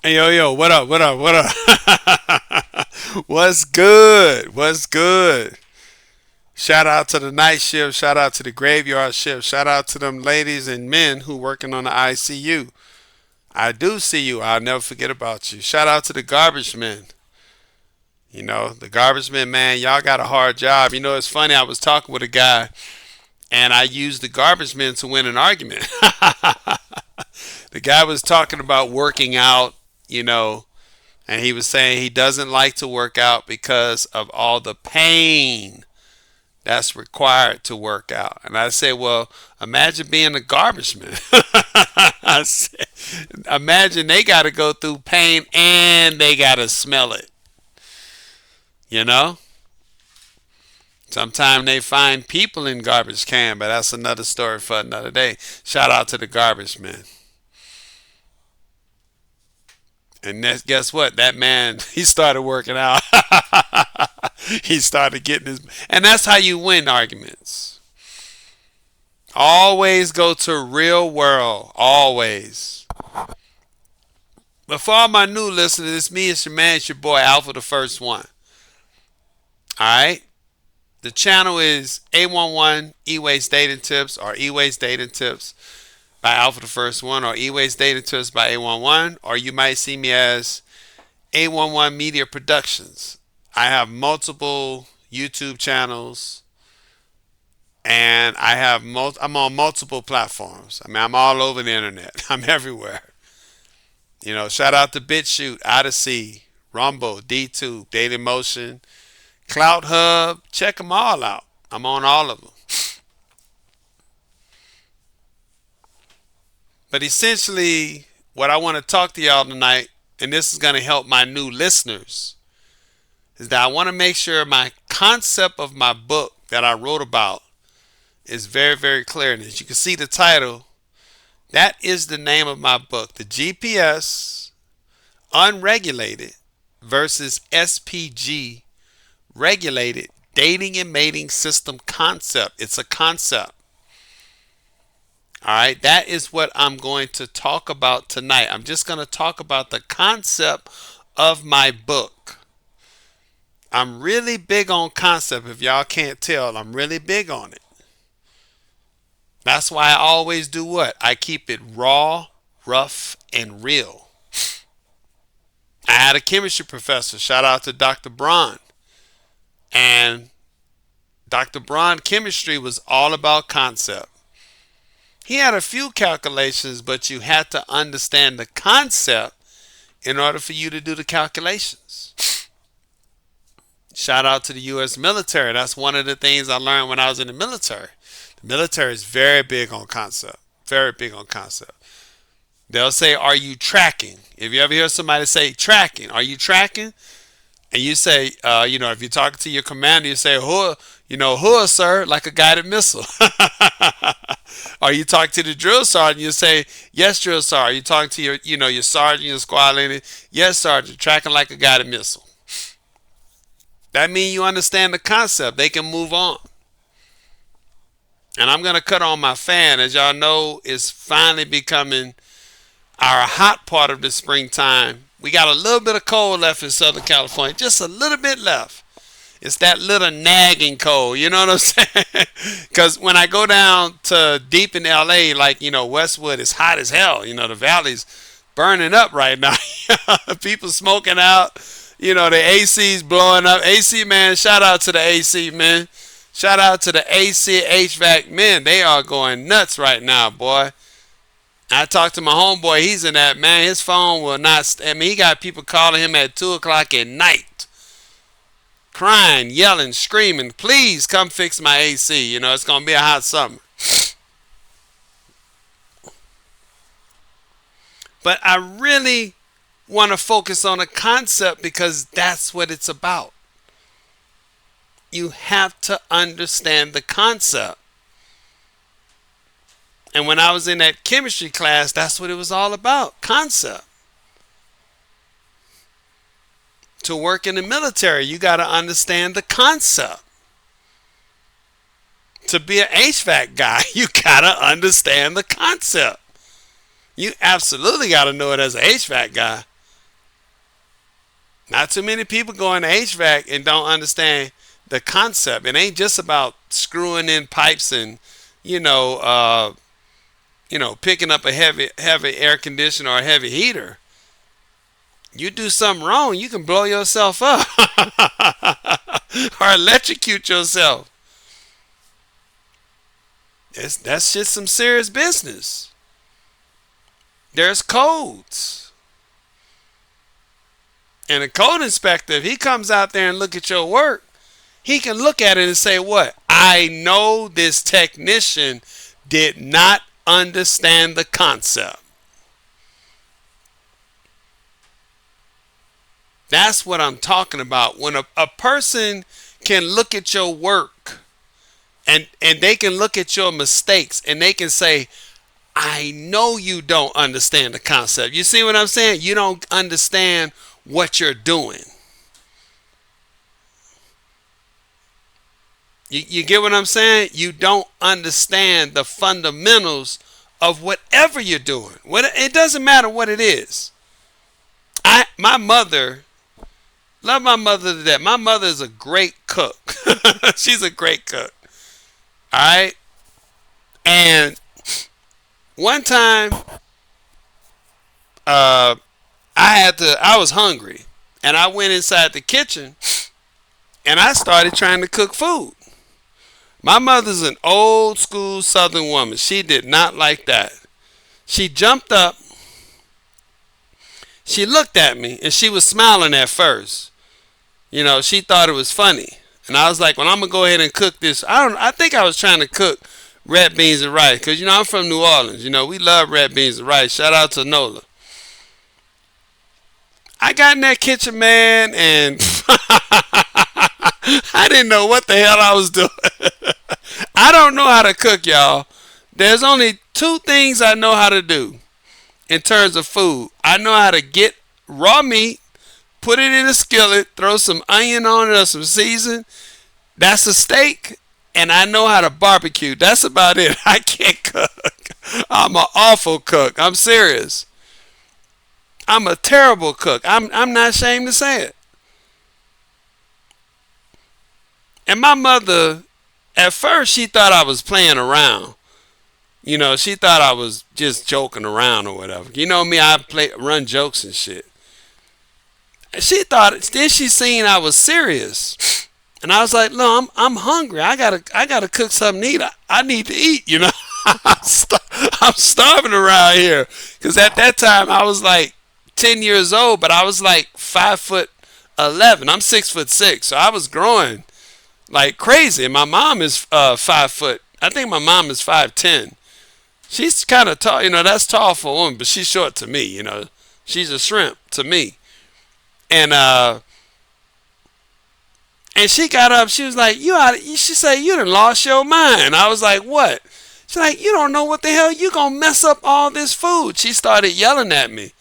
Hey, yo, what up, what up? What's good? What's good? Shout out to the night shift. Shout out to the graveyard shift. Shout out to them ladies and men who working on the ICU. I do see you. I'll never forget about you. Shout out to the garbage men. The garbage men, man, y'all got a hard job. It's funny. I was talking with a guy and I used the garbage men to win an argument. The guy was talking about working out, you know, and he was saying he doesn't like to work out because of all the pain that's required to work out. And I said, well, imagine being a garbage man. I said, imagine they got to go through pain and they got to smell it. You know? Sometimes they find people in garbage can, but that's another story for another day. Shout out to the garbage man. And guess what? That man, he started working out. He started getting his. And that's how you win arguments. Always go to real world. Always. But for all my new listeners, it's me, it's your man, it's your boy, Alpha the First One. Alright? The channel is A11 E-Ways Dating Tips or E-Ways Dating Tips by Alpha the First One or E-Ways Dating Tips by A11, or you might see me as A11 Media Productions. I have multiple YouTube channels and I'm on multiple platforms. I mean, I'm all over the internet. I'm everywhere. Shout out to BitChute, Odyssey, Rumble, DTube, Dailymotion, Cloud Hub. Check them all out. I'm on all of them. But essentially, what I want to talk to y'all tonight, and this is going to help my new listeners, is that I want to make sure my concept of my book that I wrote about is very, very clear. And as you can see the title, that is the name of my book, The GPS Unregulated versus SPG Regulated Dating and Mating System Concept. It's a concept. All right, that is what I'm going to talk about tonight. I'm just going to talk about the concept of my book. I'm really big on concept. If y'all can't tell, I'm really big on it. That's why I always do what? I keep it raw, rough, and real. I had a chemistry professor, shout out to Dr. Braun. And Dr. Braun chemistry was all about concept. He had a few calculations, but you had to understand the concept in order for you to do the calculations. Shout out to the U.S. military. That's one of the things I learned when I was in the military. The military is very big on concept. Very big on concept. They'll say, are you tracking? If you ever hear somebody say tracking, are you tracking? And you say, if you're talking to your commander, you say, who, sir, like a guided missile. Or you talk to the drill sergeant, you say, yes, drill sergeant. You talk to your sergeant, your squad leader, yes, sergeant, tracking like a guided missile. That means you understand the concept. They can move on. And I'm going to cut on my fan. As y'all know, it's finally becoming our hot part of the springtime. We got a little bit of cold left in Southern California, just a little bit left. It's that little nagging cold, you know what I'm saying? Because when I go down to deep in LA, like, Westwood is hot as hell. The valley's burning up right now. People smoking out. The AC's blowing up. AC, man, shout out to the AC, man. Shout out to the AC HVAC men. They are going nuts right now, boy. I talked to my homeboy. He's in that, man. His phone will not. He got people calling him at 2 o'clock at night, crying, yelling, screaming, please come fix my AC. It's going to be a hot summer. But I really want to focus on a concept because that's what it's about. You have to understand the concept. And when I was in that chemistry class, that's what it was all about. Concept. To work in the military, you got to understand the concept. To be an HVAC guy, you got to understand the concept. You absolutely got to know it as an HVAC guy. Not too many people go into HVAC and don't understand the concept. It ain't just about screwing in pipes and, you know, uh, picking up a heavy air conditioner or a heavy heater. You do something wrong, you can blow yourself up or electrocute yourself. That's just some serious business. There's codes. And a code inspector, if he comes out there and look at your work, he can look at it and say, what? I know this technician did not understand the concept. That's what I'm talking about. When a person can look at your work and they can look at your mistakes and they can say, I know you don't understand the concept. You see what I'm saying? You don't understand what you're doing. You get what I'm saying? You don't understand the fundamentals of whatever you're doing. It doesn't matter what it is. My mother, love my mother to death. My mother is a great cook. She's a great cook. All right. And one time, I was hungry, and I went inside the kitchen, and I started trying to cook food. My mother's an old school Southern woman. She did not like that. She jumped up. She looked at me, and she was smiling at first. She thought it was funny. And I was like, well, I'm going to go ahead and cook this. I think I was trying to cook red beans and rice. Because, I'm from New Orleans. We love red beans and rice. Shout out to Nola. I got in that kitchen, man, and I didn't know what the hell I was doing. I don't know how to cook, y'all. There's only two things I know how to do in terms of food. I know how to get raw meat, put it in a skillet, throw some onion on it or some season. That's a steak. And I know how to barbecue. That's about it. I can't cook. I'm an awful cook. I'm serious. I'm a terrible cook. I'm not ashamed to say it. And my mother, at first, she thought I was playing around. She thought I was just joking around or whatever. You know me, I run jokes and shit. And she thought, then she seen I was serious. And I was like, no, I'm hungry. I gotta cook something to eat. I need to eat, I'm starving around here. Because at that time, I was like 10 years old, but I was like 5'11". I'm 6'6", so I was growing like crazy. And my mom is 5 foot. I think my mom is 5'10". She's kind of tall, that's tall for a woman, but she's short to me, She's a shrimp to me. And she got up, she was like, she said, you done lost your mind. I was like, what? She's like, you don't know what the hell, you gonna mess up all this food. She started yelling at me.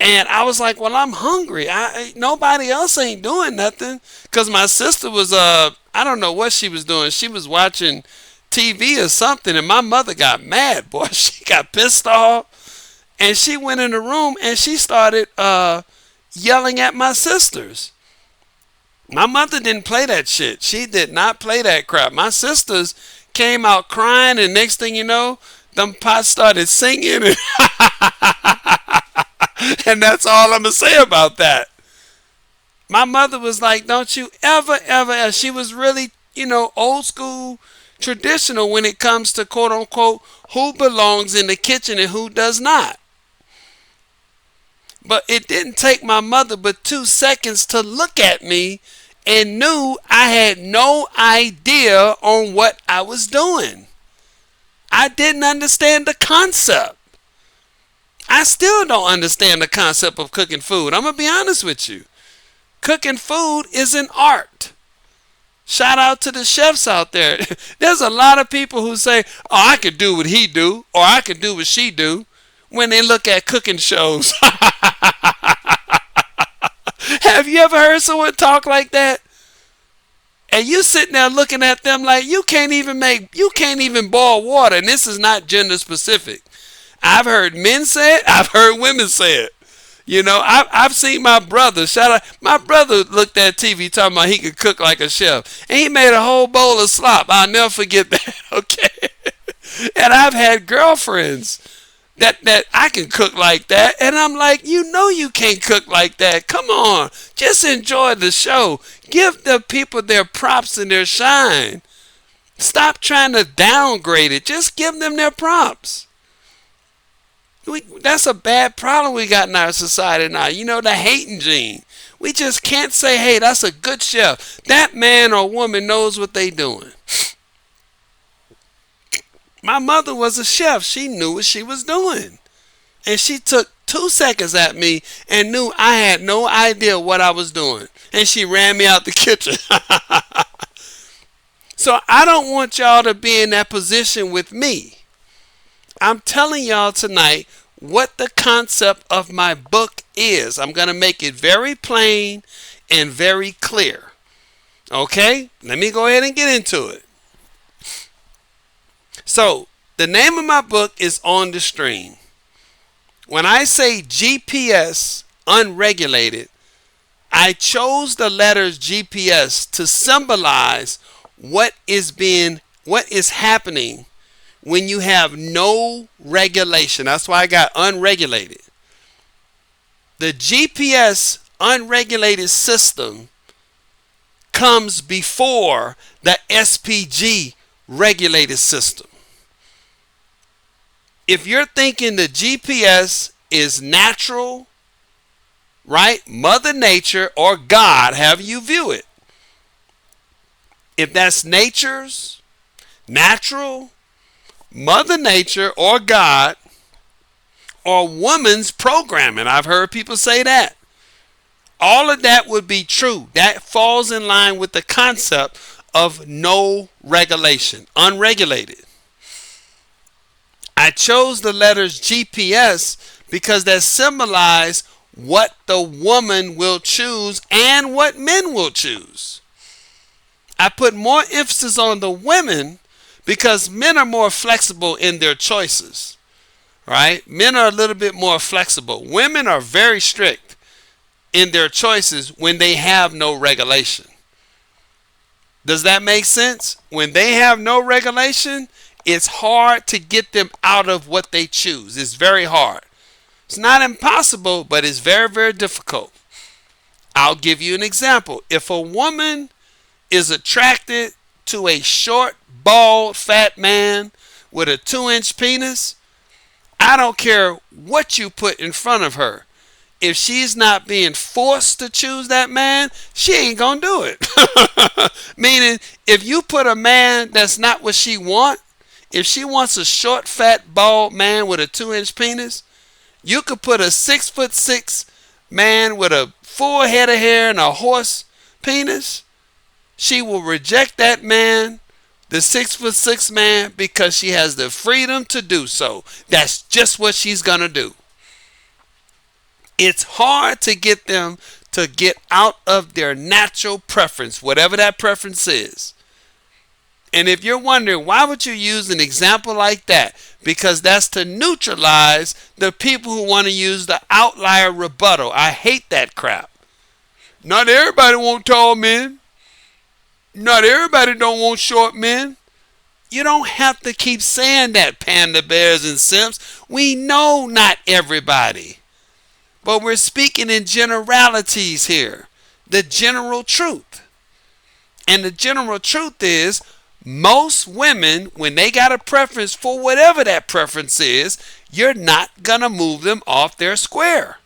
And I was like, well, I'm hungry. Nobody else ain't doing nothing. Because my sister was, I don't know what she was doing. She was watching TV or something, and my mother got mad, boy. She got pissed off. And she went in the room, and she started yelling at my sisters. My mother didn't play that shit. She did not play that crap. My sisters came out crying, and next thing you know, them pots started singing. And that's all I'm going to say about that. My mother was like, don't you ever, she was really, old school, traditional when it comes to quote unquote, who belongs in the kitchen and who does not. But it didn't take my mother but 2 seconds to look at me and knew I had no idea on what I was doing. I didn't understand the concept. I still don't understand the concept of cooking food. I'm going to be honest with you. Cooking food is an art. Shout out to the chefs out there. There's a lot of people who say, oh, I could do what he do, or I could do what she do, when they look at cooking shows. Have you ever heard someone talk like that? And you sitting there looking at them like you can't even boil water, and this is not gender specific. I've heard men say it, I've heard women say it. I've seen my brother. Shout out, my brother looked at TV talking about he could cook like a chef, and he made a whole bowl of slop. I'll never forget that. Okay, and I've had girlfriends that I can cook like that, and I'm like, you can't cook like that. Come on, just enjoy the show. Give the people their props and their shine. Stop trying to downgrade it. Just give them their props. That's a bad problem we got in our society now. The hating gene. We just can't say, hey, that's a good chef. That man or woman knows what they doing. My mother was a chef. She knew what she was doing. And she took 2 seconds at me and knew I had no idea what I was doing. And she ran me out the kitchen. So I don't want y'all to be in that position with me. I'm telling y'all tonight what the concept of my book is. I'm going to make it very plain and very clear. Okay? Let me go ahead and get into it. So, the name of my book is On the Stream. When I say GPS unregulated, I chose the letters GPS to symbolize what is happening when you have no regulation. That's why I got unregulated. The GPS unregulated system comes before the SPG regulated system. If you're thinking the GPS is natural, right? Mother Nature or God, however you view it. If that's natural, Mother Nature or God, or woman's programming, I've heard people say that. All of that would be true. That falls in line with the concept of no regulation, unregulated. I chose the letters GPS because that symbolize what the woman will choose and what men will choose. I put more emphasis on the women because men are more flexible in their choices, right? Men are a little bit more flexible. Women are very strict in their choices when they have no regulation. Does that make sense? When they have no regulation, it's hard to get them out of what they choose. It's very hard. It's not impossible, but it's very, very difficult. I'll give you an example. If a woman is attracted to a short, bald, fat man with a 2-inch penis, I don't care what you put in front of her. If she's not being forced to choose that man, she ain't gonna do it. Meaning, if you put a man that's not what she wants, if she wants a short, fat, bald man with a 2-inch penis, you could put a 6'6" man with a full head of hair and a horse penis. She will reject that man, the 6'6" man, because she has the freedom to do so. That's just what she's gonna do. It's hard to get them to get out of their natural preference, whatever that preference is. And if you're wondering, why would you use an example like that? Because that's to neutralize the people who want to use the outlier rebuttal. I hate that crap. Not everybody want tall men. Not everybody don't want short men. You don't have to keep saying that, panda bears and simps. We know not everybody. But we're speaking in generalities here. The general truth. And the general truth is, most women, when they got a preference for whatever that preference is, you're not going to move them off their square.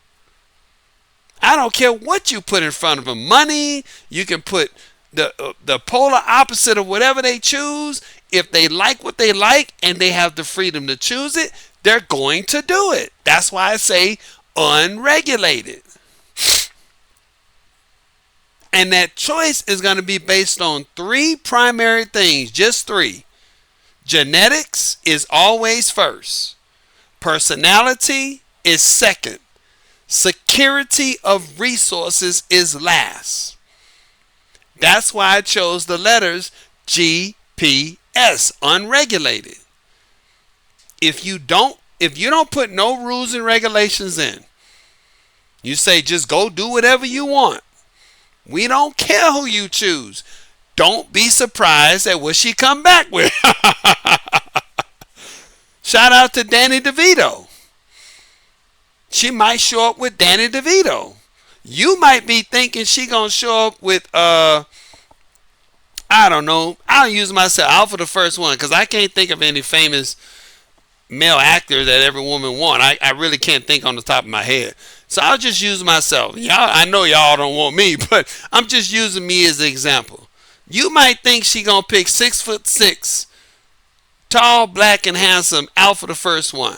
I don't care what you put in front of them. Money, you can put the polar opposite of whatever they choose. If they like what they like and they have the freedom to choose it, they're going to do it. That's why I say unregulated. And that choice is going to be based on 3 primary things, just 3. Genetics is always first. Personality is second. Security of resources is last. That's why I chose the letters GPS, unregulated. If you don't put no rules and regulations in, You say, just go do whatever you want. We don't care who you choose. Don't be surprised at what she come back with. Shout out to Danny DeVito. She might show up with Danny DeVito. You might be thinking she gonna show up with I don't know. I'll use myself. Alpha the first one because I can't think of any famous male actor that every woman want. I really can't think on the top of my head. So I'll just use myself. Y'all, I know y'all don't want me, but I'm just using me as an example. You might think she gonna pick 6'6", tall, black, and handsome, Alpha the first one.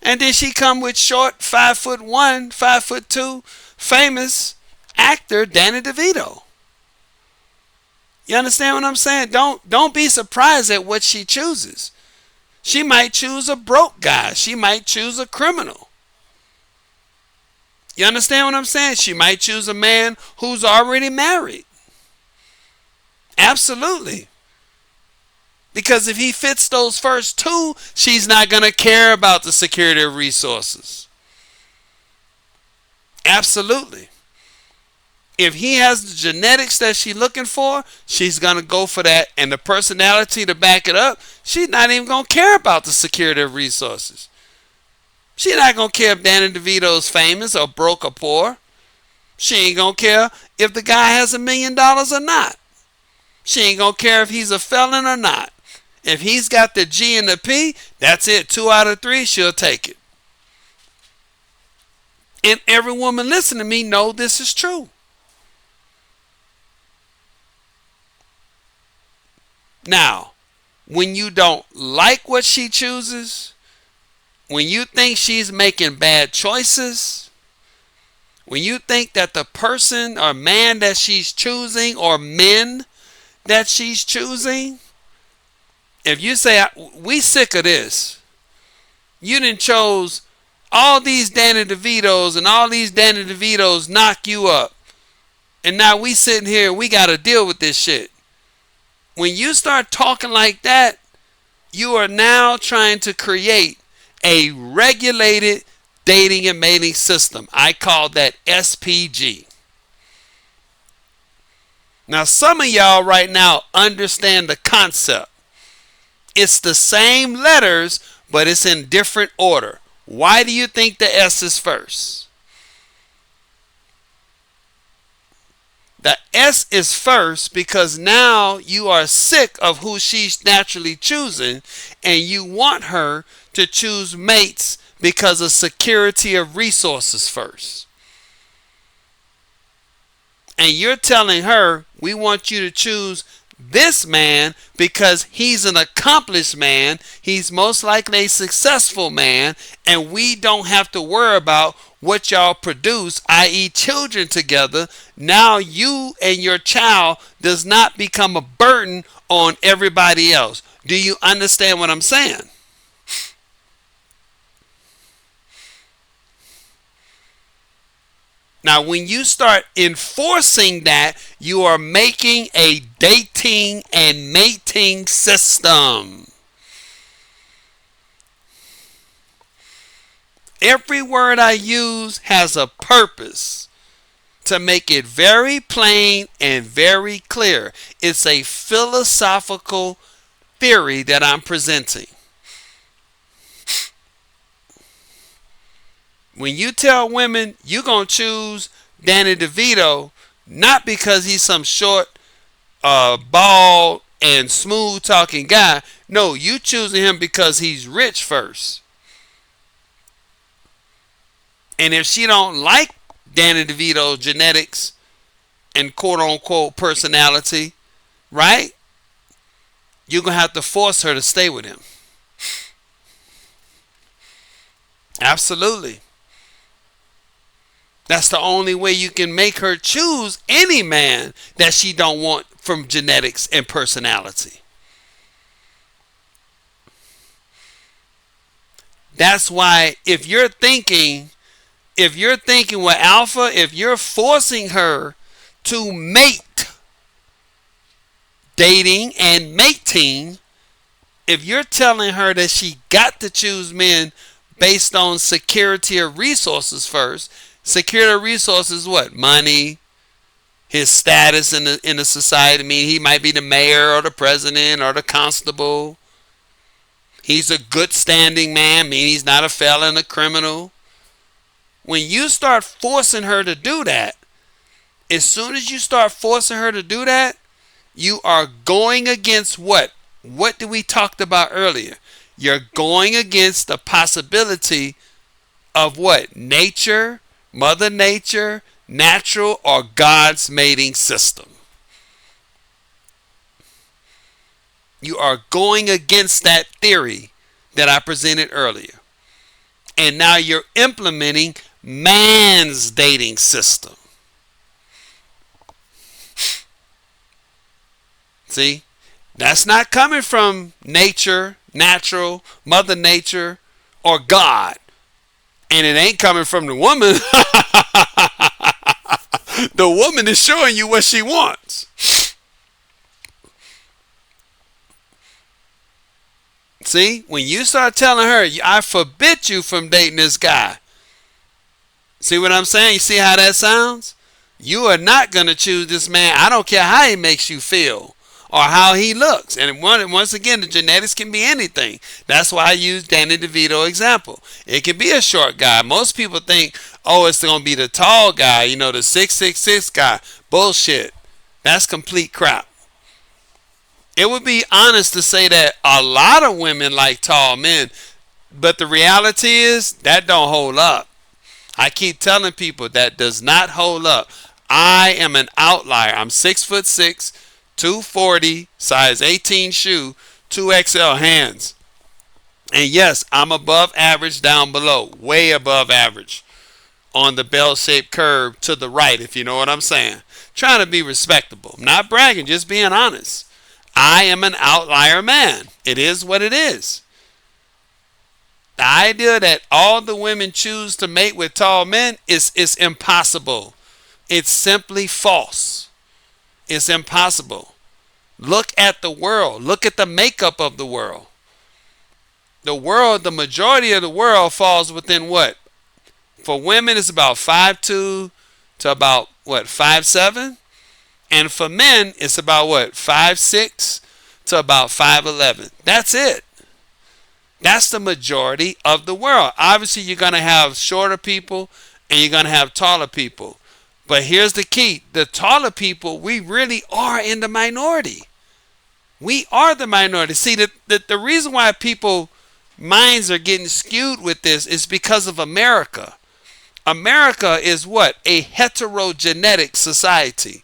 And then she come with short, 5'1", 5'2", famous actor Danny DeVito. You understand what I'm saying? Don't be surprised at what she chooses. She might choose a broke guy. She might choose a criminal. You understand what I'm saying? She might choose a man who's already married. Absolutely. Because if he fits those first two, she's not going to care about the security of resources. Absolutely. If he has the genetics that she's looking for, she's going to go for that. And the personality to back it up, she's not even going to care about the security of resources. She's not going to care if Danny DeVito's famous or broke or poor. She ain't going to care if the guy has $1 million or not. She ain't going to care if he's a felon or not. If he's got the G and the P, that's it. 2 out of 3, she'll take it. And every woman listening to me know this is true. Now, when you don't like what she chooses, when you think she's making bad choices, when you think that the person or man that she's choosing or men that she's choosing, if you say, we sick of this, you done chose all these Danny DeVitos and all these Danny DeVitos knock you up, and now we sitting here and we got to deal with this shit. When you start talking like that, you are now trying to create a regulated dating and mating system. I call that SPG. Now, some of y'all right now understand the concept. It's the same letters, but it's in different order. Why do you think the S is first? The S is first because now you are sick of who she's naturally choosing and you want her to choose mates because of security of resources first. And you're telling her, we want you to choose this man because he's an accomplished man, he's most likely a successful man, and we don't have to worry about what y'all produce, i.e. children together. Now you and your child does not become a burden on everybody else. Do you understand what I'm saying? Now, when you start enforcing that, you are making a dating and mating system. Every word I use has a purpose to make it very plain and very clear. It's a philosophical theory that I'm presenting. When you tell women you're going to choose Danny DeVito, not because he's some short, bald, and smooth talking guy. No, you choosing him because he's rich first. And if she don't like Danny DeVito's genetics and quote unquote personality, right? You're going to have to force her to stay with him. Absolutely. That's the only way you can make her choose any man that she don't want from genetics and personality. That's why if you're thinking with Alpha, if you're forcing her to mate, dating and mating, if you're telling her that she got to choose men based on security of resources first, Security resources, what? Money, his status in the society. I mean, he might be the mayor or the president or the constable. He's a good standing man. I mean, he's not a felon, a criminal. When you start forcing her to do that, as soon as you start forcing her to do that, you are going against what? What did we talked about earlier? You're going against the possibility of what? Nature, Mother Nature, natural, or God's mating system. You are going against that theory that I presented earlier. And now you're implementing man's dating system. See? That's not coming from nature, natural, Mother Nature, or God. And it ain't coming from the woman. The woman is showing you what she wants. See, when you start telling her, I forbid you from dating this guy. See what I'm saying? You see how that sounds? You are not going to choose this man. I don't care how he makes you feel or how he looks. And once again, the genetics can be anything. That's why I use Danny DeVito example. It can be a short guy. Most people think, oh, it's going to be the tall guy, the 6'6" guy. Bullshit. That's complete crap. It would be honest to say that a lot of women like tall men, but the reality is that don't hold up. I keep telling people that does not hold up. I am an outlier. I'm 6'6", 240, size 18 shoe, 2XL hands. And yes, I'm above average down below, way above average on the bell-shaped curve to the right, if you know what I'm saying. Trying to be respectable. I'm not bragging, just being honest. I am an outlier man. It is what it is. The idea that all the women choose to mate with tall men is impossible. It's simply false. It's impossible. Look at the world. Look at the makeup of the world. The majority of the world falls within what? For women, it's about 5'2" to about, 5'7"? And for men, it's about 5'6" to about 5'11". That's it. That's the majority of the world. Obviously, you're going to have shorter people and you're going to have taller people. But here's the key. The taller people, we really are in the minority. We are the minority. See, the reason why people minds are getting skewed with this is because of America. America is what? A heterogenetic society.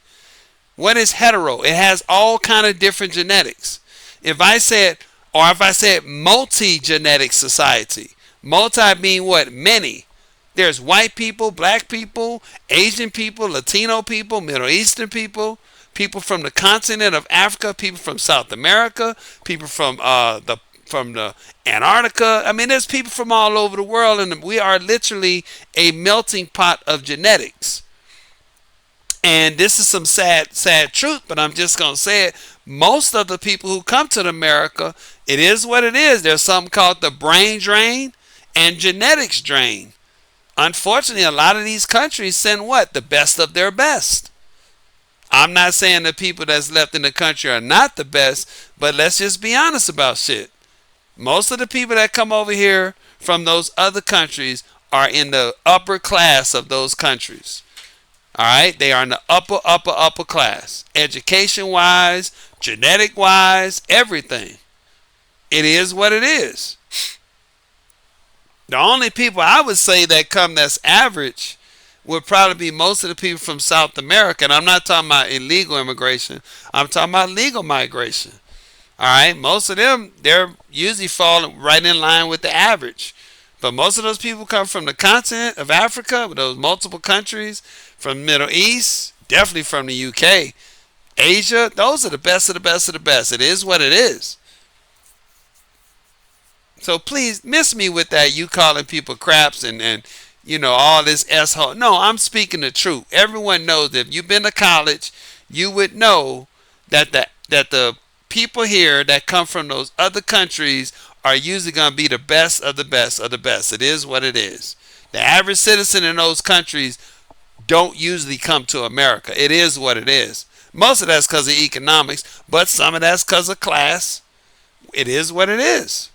What is hetero? It has all kind of different genetics. If I said multi-genetic society, multi being what? Many. There's white people, black people, Asian people, Latino people, Middle Eastern people, people from the continent of Africa, people from South America, people from the Antarctica. I mean, there's people from all over the world, and we are literally a melting pot of genetics. And this is some sad truth, but I'm just going to say it. Most of the people who come to America, it is what it is. There's something called the brain drain and genetics drain. Unfortunately, a lot of these countries send what? The best of their best. I'm not saying the people that's left in the country are not the best, but let's just be honest about shit. Most of the people that come over here from those other countries are in the upper class of those countries. All right, they are in the upper class, education-wise, genetic-wise, everything. It is what it is. The only people I would say that come that's average would probably be most of the people from South America. And I'm not talking about illegal immigration. I'm talking about legal migration. All right, most of them, they're usually falling right in line with the average. But most of those people come from the continent of Africa, with those multiple countries, from the Middle East, definitely from the UK, Asia. Those are the best of the best of the best. It is what it is. So please miss me with that. You calling people craps and all this s-hole. No, I'm speaking the truth. Everyone knows that if you've been to college, you would know that the people here that come from those other countries are usually going to be the best of the best of the best. It is what it is. The average citizen in those countries don't usually come to America. It is what it is. Most of that's because of economics, but some of that's because of class. It is what it is.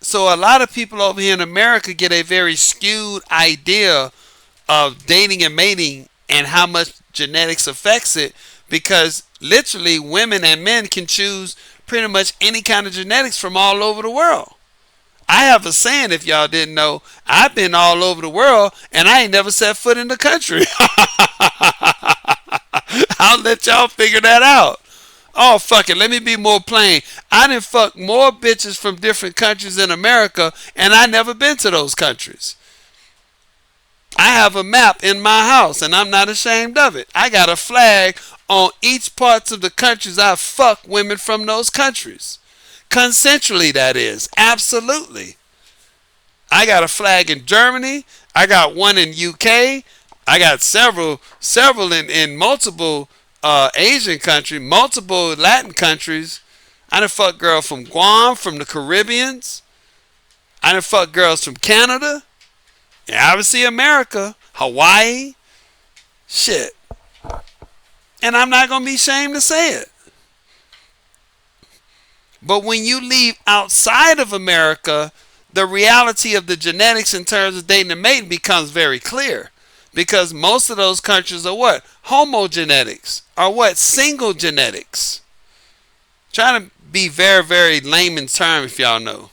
So a lot of people over here in America get a very skewed idea of dating and mating and how much genetics affects it, because literally women and men can choose pretty much any kind of genetics from all over the world. I have a saying, if y'all didn't know, I've been all over the world and I ain't never set foot in the country. I'll let y'all figure that out. Oh, fuck it. Let me be more plain. I done fucked more bitches from different countries in America, and I never been to those countries. I have a map in my house, and I'm not ashamed of it. I got a flag on each parts of the countries I fuck women from those countries. Consensually, that is. Absolutely. I got a flag in Germany. I got one in UK. I got several in multiple Asian countries, multiple Latin countries. I done fucked girls from Guam, from the Caribbeans. I done fucked girls from Canada. Yeah, obviously America, Hawaii. Shit. And I'm not going to be ashamed to say it. But when you leave outside of America, the reality of the genetics in terms of dating and mating becomes very clear. Because most of those countries are what? Homogenetics. Or what? Single genetics. Trying to be very, very layman's term, if y'all know.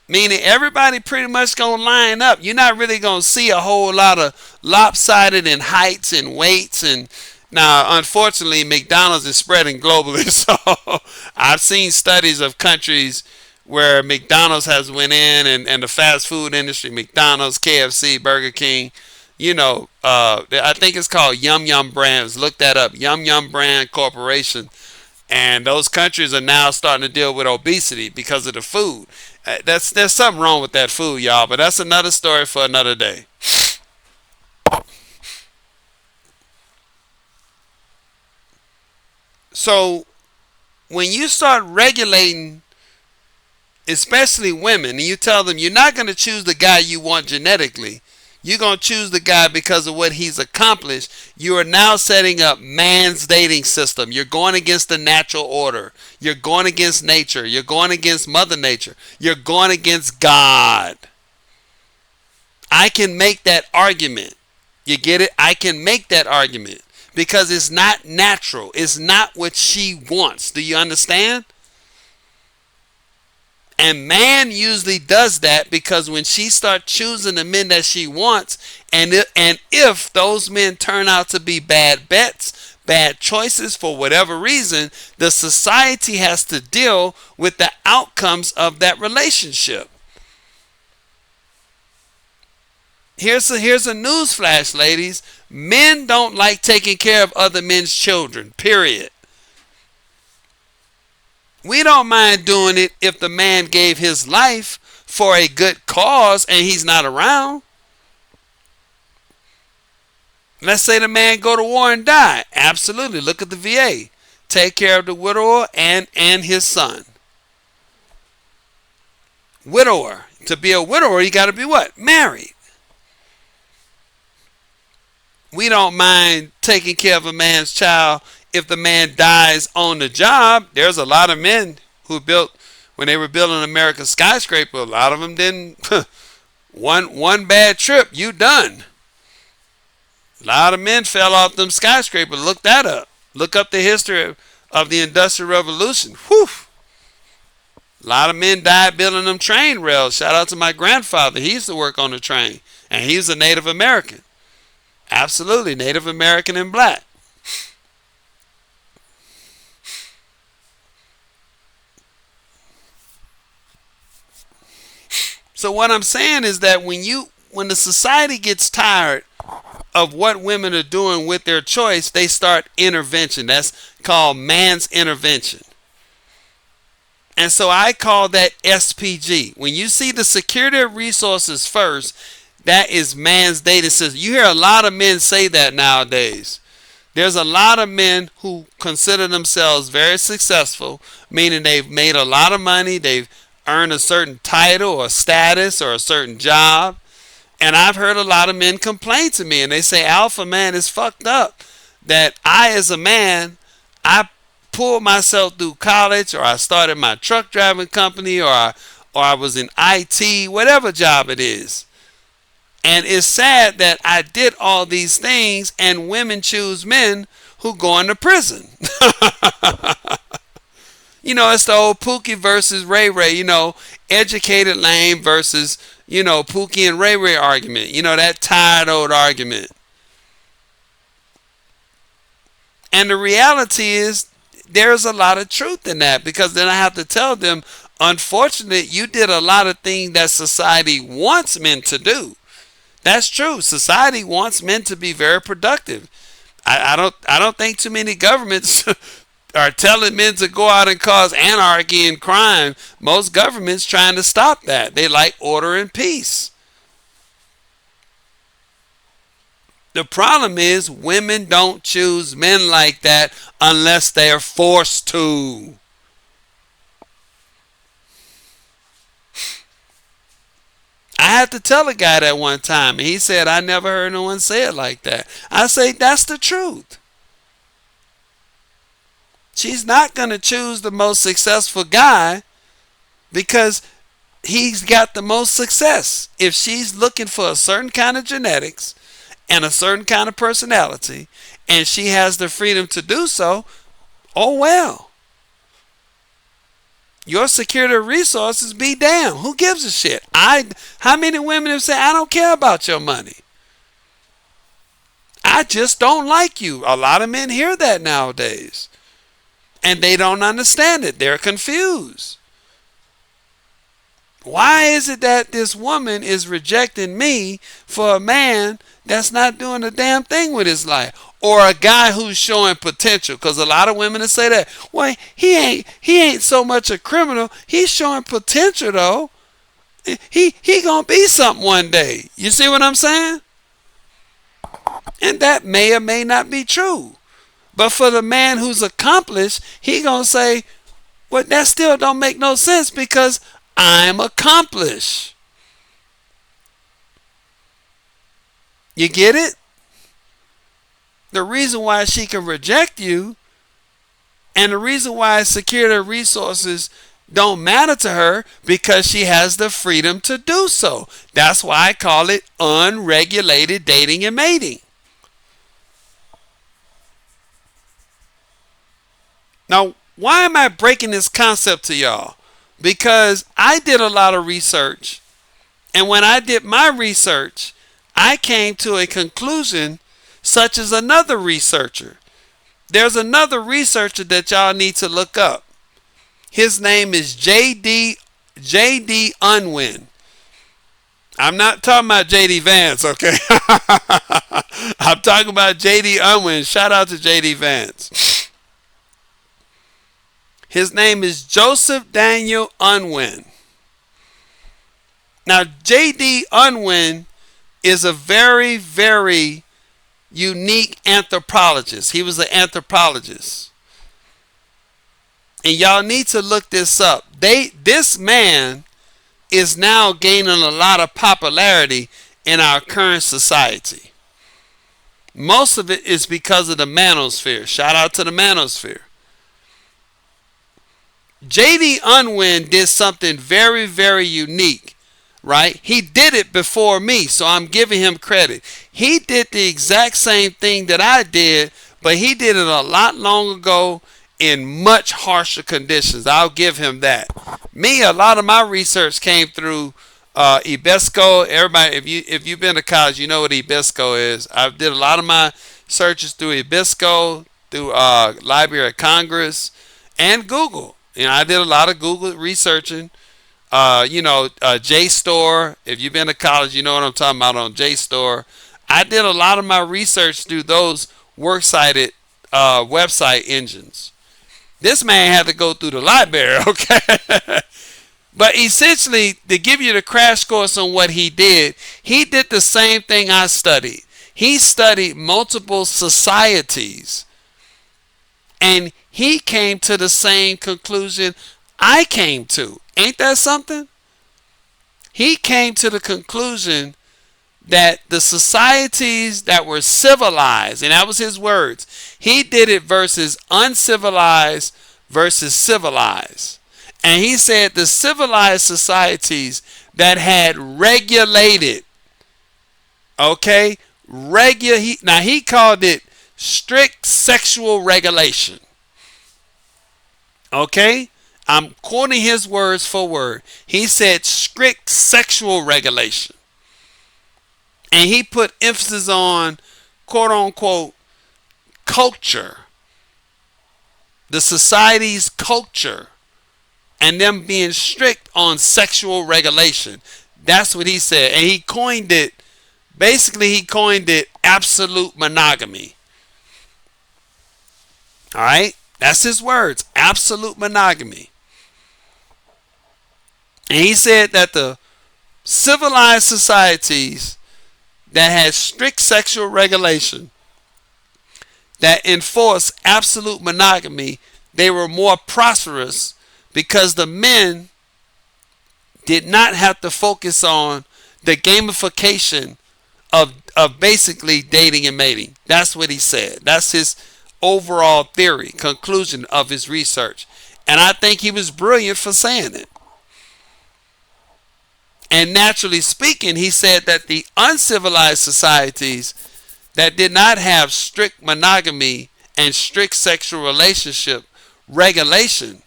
Meaning everybody pretty much gonna line up. You're not really gonna see a whole lot of lopsided in heights and weights. And now, unfortunately, McDonald's is spreading globally. So I've seen studies of countries where McDonald's has went in, and the fast food industry, McDonald's, KFC, Burger King, you know, I think it's called Yum Yum Brands. Look that up. Yum Yum Brand Corporation. And those countries are now starting to deal with obesity because of the food. There's something wrong with that food, y'all, but that's another story for another day. So when you start regulating, especially women, and you tell them you're not going to choose the guy you want genetically, you're going to choose the guy because of what he's accomplished, you are now setting up man's dating system. You're going against the natural order. You're going against nature. You're going against Mother Nature. You're going against God. I can make that argument. You get it? I can make that argument because it's not natural. It's not what she wants. Do you understand? And man usually does that because when she starts choosing the men that she wants, and if those men turn out to be bad bets, bad choices for whatever reason, the society has to deal with the outcomes of that relationship. Here's a news flash, ladies. Men don't like taking care of other men's children, period. We don't mind doing it if the man gave his life for a good cause and he's not around. Let's say the man go to war and die. Absolutely. Look at the VA. Take care of the widower and his son. Widower. To be a widower, you got to be what? Married. We don't mind taking care of a man's child if the man dies on the job. There's a lot of men who built, when they were building America's skyscraper, a lot of them didn't. one bad trip, you done. A lot of men fell off them skyscrapers. Look that up. Look up the history of the Industrial Revolution. Whew. A lot of men died building them train rails. Shout out to my grandfather. He used to work on the train. And he was a Native American. Absolutely, Native American and black. So what I'm saying is that when the society gets tired of what women are doing with their choice, they start intervention. That's called man's intervention. And so I call that SPG. When you see the security of resources first, that is man's dating system. You hear a lot of men say that nowadays. There's a lot of men who consider themselves very successful, meaning they've made a lot of money, they've earn a certain title or status or a certain job. And I've heard a lot of men complain to me and they say, Alpha man, it's fucked up that I as a man, I pulled myself through college, or I started my truck driving company, or I was in IT, whatever job it is. And it's sad that I did all these things and women choose men who go into prison. It's the old Pookie versus Ray Ray, educated lame versus, Pookie and Ray Ray argument. That tired old argument. And the reality is there's a lot of truth in that, because then I have to tell them, unfortunately, you did a lot of things that society wants men to do. That's true. Society wants men to be very productive. I don't think too many governments are telling men to go out and cause anarchy and crime. Most governments trying to stop that. They like order and peace. The problem is women don't choose men like that unless they're forced to. I had to tell a guy that one time, and he said, I never heard no one say it like that. I say, that's the truth. She's not going to choose the most successful guy because he's got the most success. If she's looking for a certain kind of genetics and a certain kind of personality, and she has the freedom to do so, oh well. Your security resources be damned. Who gives a shit? How many women have said, I don't care about your money. I just don't like you. A lot of men hear that nowadays. And they don't understand it. They're confused. Why is it that this woman is rejecting me for a man that's not doing a damn thing with his life? Or a guy who's showing potential? Because a lot of women will say that, well, he ain't so much a criminal. He's showing potential though. He gonna be something one day. You see what I'm saying? And that may or may not be true. But for the man who's accomplished, he gonna say, well, that still don't make no sense because I'm accomplished. You get it? The reason why she can reject you and the reason why security resources don't matter to her, because she has the freedom to do so. That's why I call it unregulated dating and mating. Now, why am I breaking this concept to y'all? Because I did a lot of research, and when I did my research, I came to a conclusion such as another researcher. There's another researcher that y'all need to look up. His name is J.D. Unwin. I'm not talking about J.D. Vance, okay? I'm talking about J.D. Unwin. Shout out to J.D. Vance. His name is Joseph Daniel Unwin. Now, J.D. Unwin is a very, very unique anthropologist. He was an anthropologist. And y'all need to look this up. This man is now gaining a lot of popularity in our current society. Most of it is because of the manosphere. Shout out to the manosphere. J.D. Unwin did something very, very unique, right? He did it before me, so I'm giving him credit. He did the exact same thing that I did, but he did it a lot long ago in much harsher conditions. I'll give him that. Me, a lot of my research came through Ebesco. Everybody, if you've been to college, you know what Ebesco is. I did a lot of my searches through Ebesco, through Library of Congress, and Google. I did a lot of Google researching. JSTOR. If you've been to college, you know what I'm talking about on JSTOR. I did a lot of my research through those works cited website engines. This man had to go through the library, okay? But essentially, to give you the crash course on what he did the same thing I studied. He studied multiple societies, and he came to the same conclusion I came to. Ain't that something? He came to the conclusion that the societies that were civilized, and that was his words, he did it versus uncivilized versus civilized. And he said the civilized societies that had regulated, okay, now he called it strict sexual regulation. Okay? I'm quoting his words for word. He said strict sexual regulation. And he put emphasis on quote unquote culture, the society's culture, and them being strict on sexual regulation. That's what he said. And he coined it, basically, he coined it absolute monogamy. All right? That's his words, absolute monogamy. And he said that the civilized societies that had strict sexual regulation, that enforced absolute monogamy, they were more prosperous because the men did not have to focus on the gamification of basically dating and mating. That's what he said. That's his overall theory, conclusion of his research. And I think he was brilliant for saying it. And naturally speaking, he said that the uncivilized societies that did not have strict monogamy and strict sexual relationship regulation,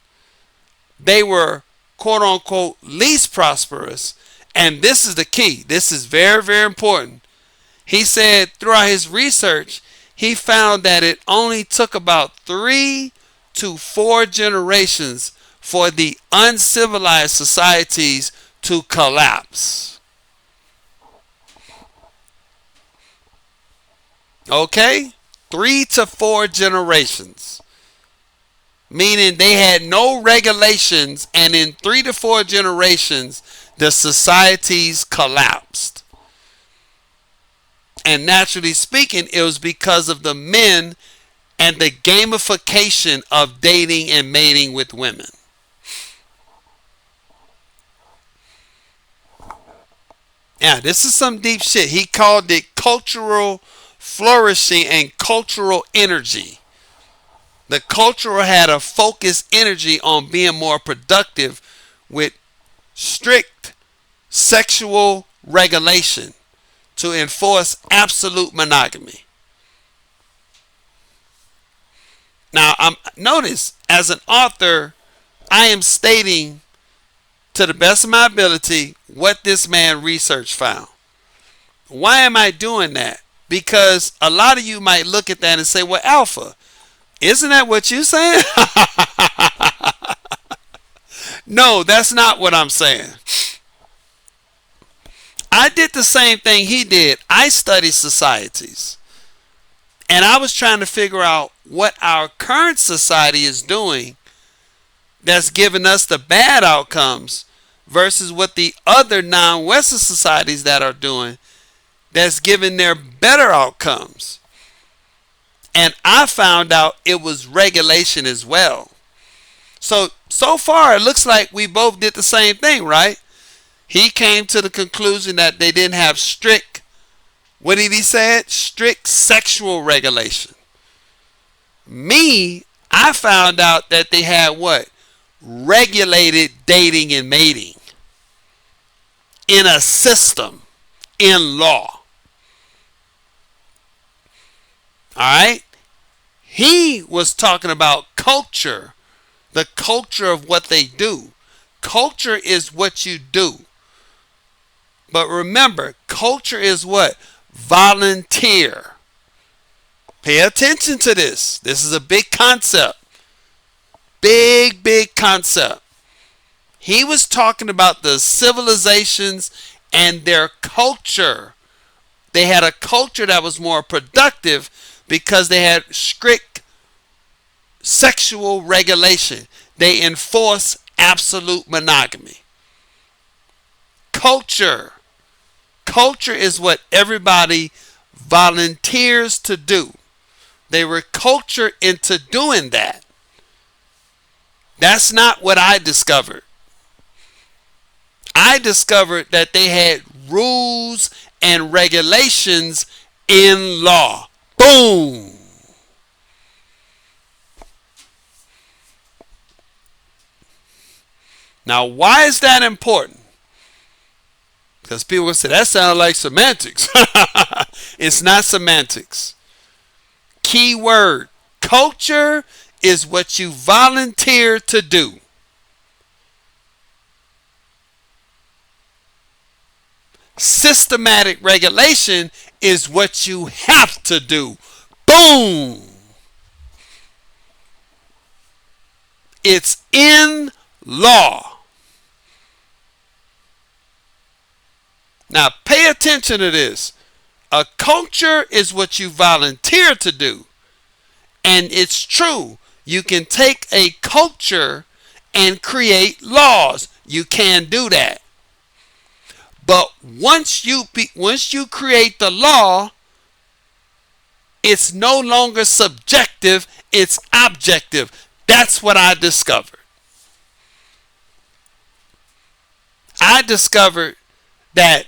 they were quote unquote least prosperous. And this is the key. This is very, very important. He said throughout his research, he found that it only took about 3 to 4 generations for the uncivilized societies to collapse. Okay? 3 to 4 generations. Meaning they had no regulations, and in 3 to 4 generations, the societies collapsed. And naturally speaking, it was because of the men and the gamification of dating and mating with women. Yeah, this is some deep shit. He called it cultural flourishing and cultural energy. The cultural had a focused energy on being more productive with strict sexual regulation to enforce absolute monogamy. Now, notice, as an author, I am stating to the best of my ability what this man research found. Why am I doing that? Because a lot of you might look at that and say, well, Alpha, isn't that what you're saying? No, that's not what I'm saying. I did the same thing he did. I studied societies. And I was trying to figure out what our current society is doing that's giving us the bad outcomes versus what the other non-Western societies that are doing that's giving their better outcomes. And I found out it was regulation as well. So far it looks like we both did the same thing, right? He came to the conclusion that they didn't have strict, what did he say? Strict sexual regulation. Me, I found out that they had what? Regulated dating and mating in a system, in law. Alright? He was talking about culture, the culture of what they do. Culture is what you do. But remember, culture is what? Volunteer. Pay attention to this. This is a big concept. Big, big concept. He was talking about the civilizations and their culture. They had a culture that was more productive because they had strict sexual regulation. They enforced absolute monogamy. Culture. Culture is what everybody volunteers to do. They were cultured into doing that. That's not what I discovered. I discovered that they had rules and regulations in law. Boom. Now, why is that important? Because people will say, that sounds like semantics. It's not semantics. Key word: culture is what you volunteer to do. Systematic regulation is what you have to do. Boom! It's in law. Now pay attention to this. A culture is what you volunteer to do. And it's true. You can take a culture and create laws. You can do that. But once you create the law, it's no longer subjective, it's objective. That's what I discovered. I discovered that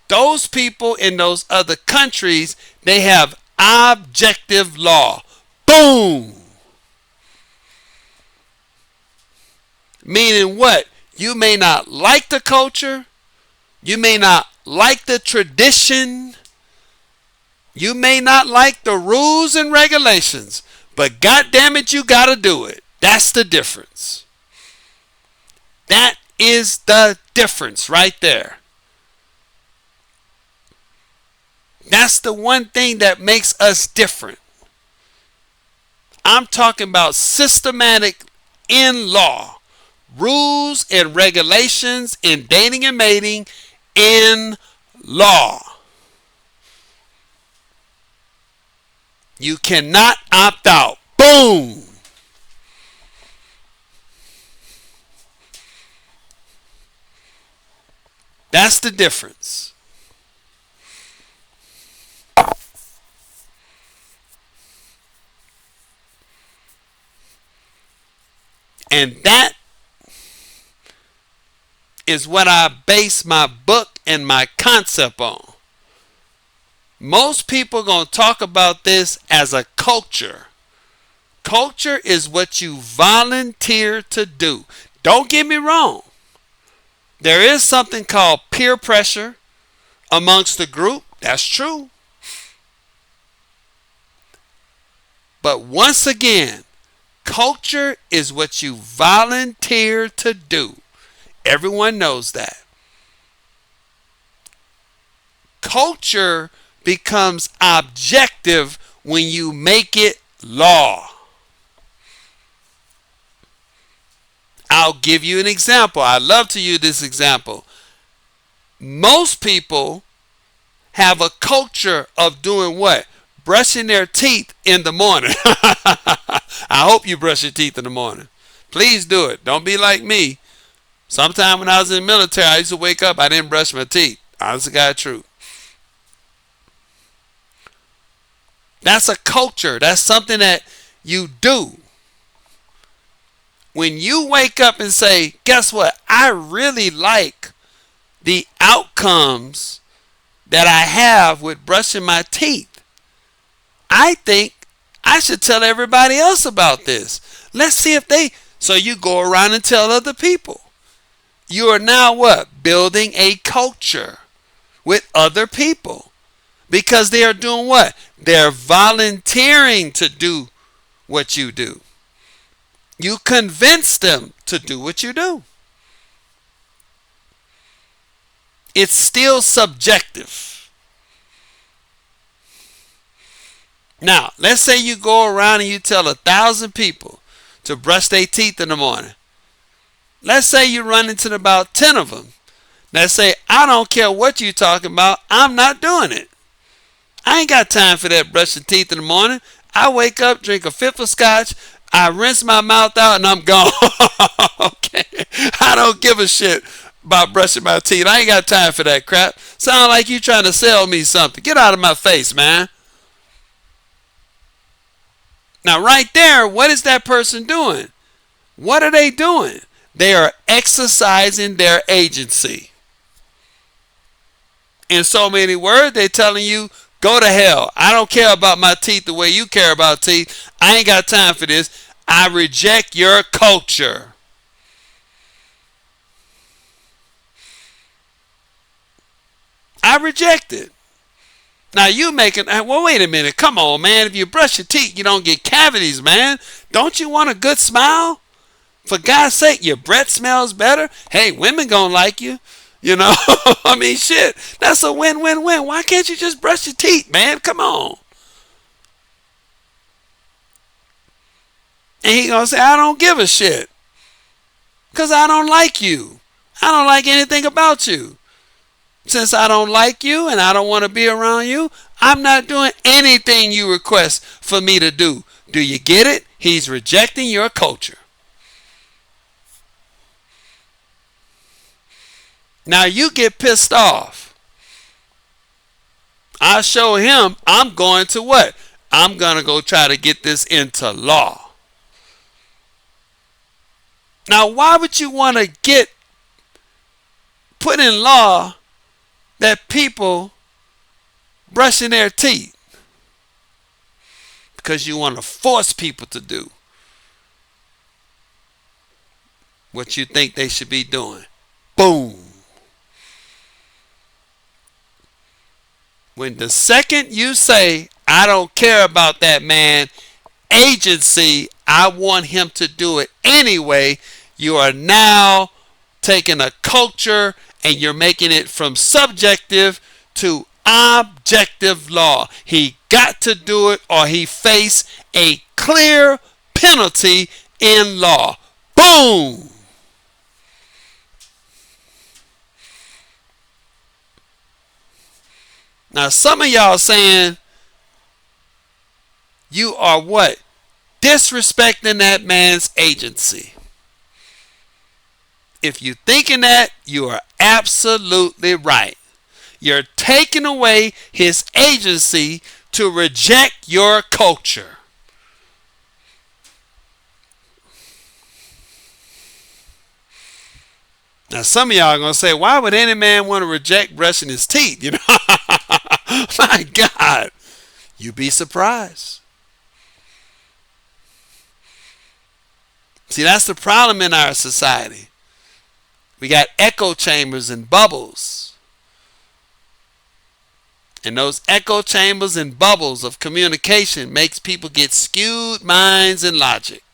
those people in those other countries, they have objective law. Boom! Meaning what? You may not like the culture. You may not like the tradition. You may not like the rules and regulations. But goddamn it, you gotta do it. That's the difference. That is the difference right there. That's the one thing that makes us different. I'm talking about systematic in law. Rules and regulations in dating and mating in law. You cannot opt out. Boom! That's the difference. And that is what I base my book and my concept on. Most people are going to talk about this as a culture. Culture is what you volunteer to do. Don't get me wrong. There is something called peer pressure amongst the group. That's true. But once again, culture is what you volunteer to do. Everyone knows that. Culture becomes objective when you make it law. I'll give you an example. I love to use this example. Most people have a culture of doing what? Brushing their teeth in the morning. I hope you brush your teeth in the morning. Please do it. Don't be like me. Sometime when I was in the military, I used to wake up, I didn't brush my teeth. Honest to God, true. That's a culture. That's something that you do. When you wake up and say, guess what? I really like the outcomes that I have with brushing my teeth. I think I should tell everybody else about this. Let's see if they... So you go around and tell other people. You are now what? Building a culture with other people. Because they are doing what? They're volunteering to do what you do. You convince them to do what you do. It's still subjective. Now, let's say you go around and you tell 1,000 people to brush their teeth in the morning. Let's say you run into about 10 of them that say, I don't care what you're talking about, I'm not doing it. I ain't got time for that brushing teeth in the morning. I wake up, drink a fifth of scotch, I rinse my mouth out, and I'm gone. Okay? I don't give a shit about brushing my teeth. I ain't got time for that crap. Sound like you trying to sell me something. Get out of my face, man. Now, right there, what is that person doing? What are they doing? They are exercising their agency. In so many words, they're telling you, go to hell. I don't care about my teeth the way you care about teeth. I ain't got time for this. I reject your culture. I reject it. Now you making, well, wait a minute. Come on, man. If you brush your teeth, you don't get cavities, man. Don't you want a good smile? For God's sake, your breath smells better. Hey, women gonna like you. You know, I mean, shit. That's a win-win-win. Why can't you just brush your teeth, man? Come on. And he gonna say, I don't give a shit. Because I don't like you. I don't like anything about you. Since I don't like you and I don't want to be around you, I'm not doing anything you request for me to do. Do you get it? He's rejecting your culture. Now you get pissed off. I show him I'm going to what? I'm going to go try to get this into law. Now why would you want to get put in law that people brushing their teeth? Because you want to force people to do what you think they should be doing. Boom. When the second you say, I don't care about that man agency, I want him to do it anyway, you are now taking a culture and you're making it from subjective to objective law. He got to do it or he face a clear penalty in law. Boom! Now some of y'all saying you are what? Disrespecting that man's agency. If you're thinking that, you are absolutely right. You're taking away his agency to reject your culture. Now some of y'all are going to say, why would any man want to reject brushing his teeth? You know, my God, you'd be surprised. See, that's the problem in our society. We got echo chambers and bubbles. And those echo chambers and bubbles of communication makes people get skewed minds and logic.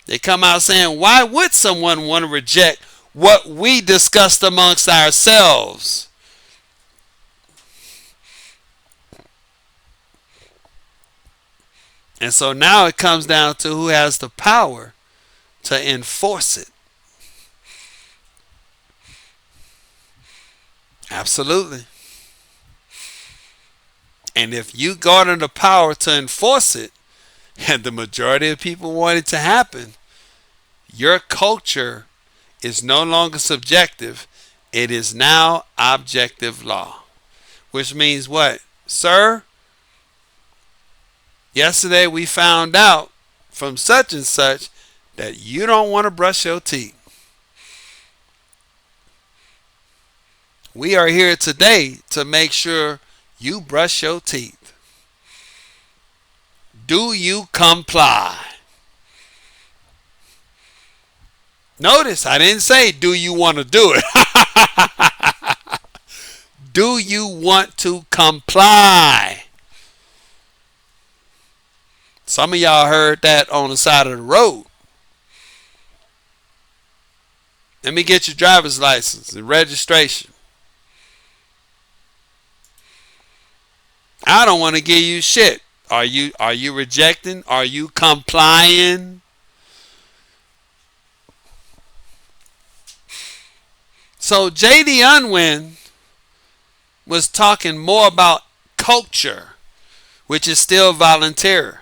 They come out saying, why would someone want to reject what we discussed amongst ourselves? And so now it comes down to who has the power to enforce it. Absolutely. And if you garner the power to enforce it, and the majority of people want it to happen, your culture is no longer subjective. It is now objective law. Which means what? Sir, yesterday we found out from such and such that you don't want to brush your teeth. We are here today to make sure you brush your teeth. Do you comply? Notice I didn't say, do you want to do it? Do you want to comply? Some of y'all heard that on the side of the road. Let me get your driver's license and registration. I don't want to give you shit. Are you rejecting? Are you complying? So J.D. Unwin was talking more about culture, which is still voluntary.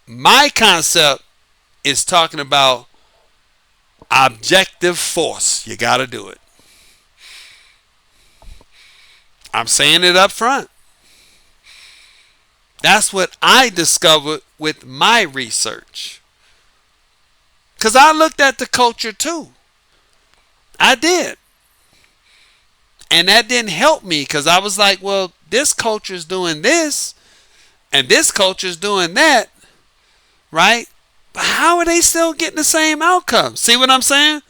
My concept is talking about objective force. You got to do it. I'm saying it up front. That's what I discovered with my research. Because I looked at the culture too. I did. And that didn't help me because I was like, well, this culture's doing this and this culture's doing that, right? But how are they still getting the same outcome? See what I'm saying?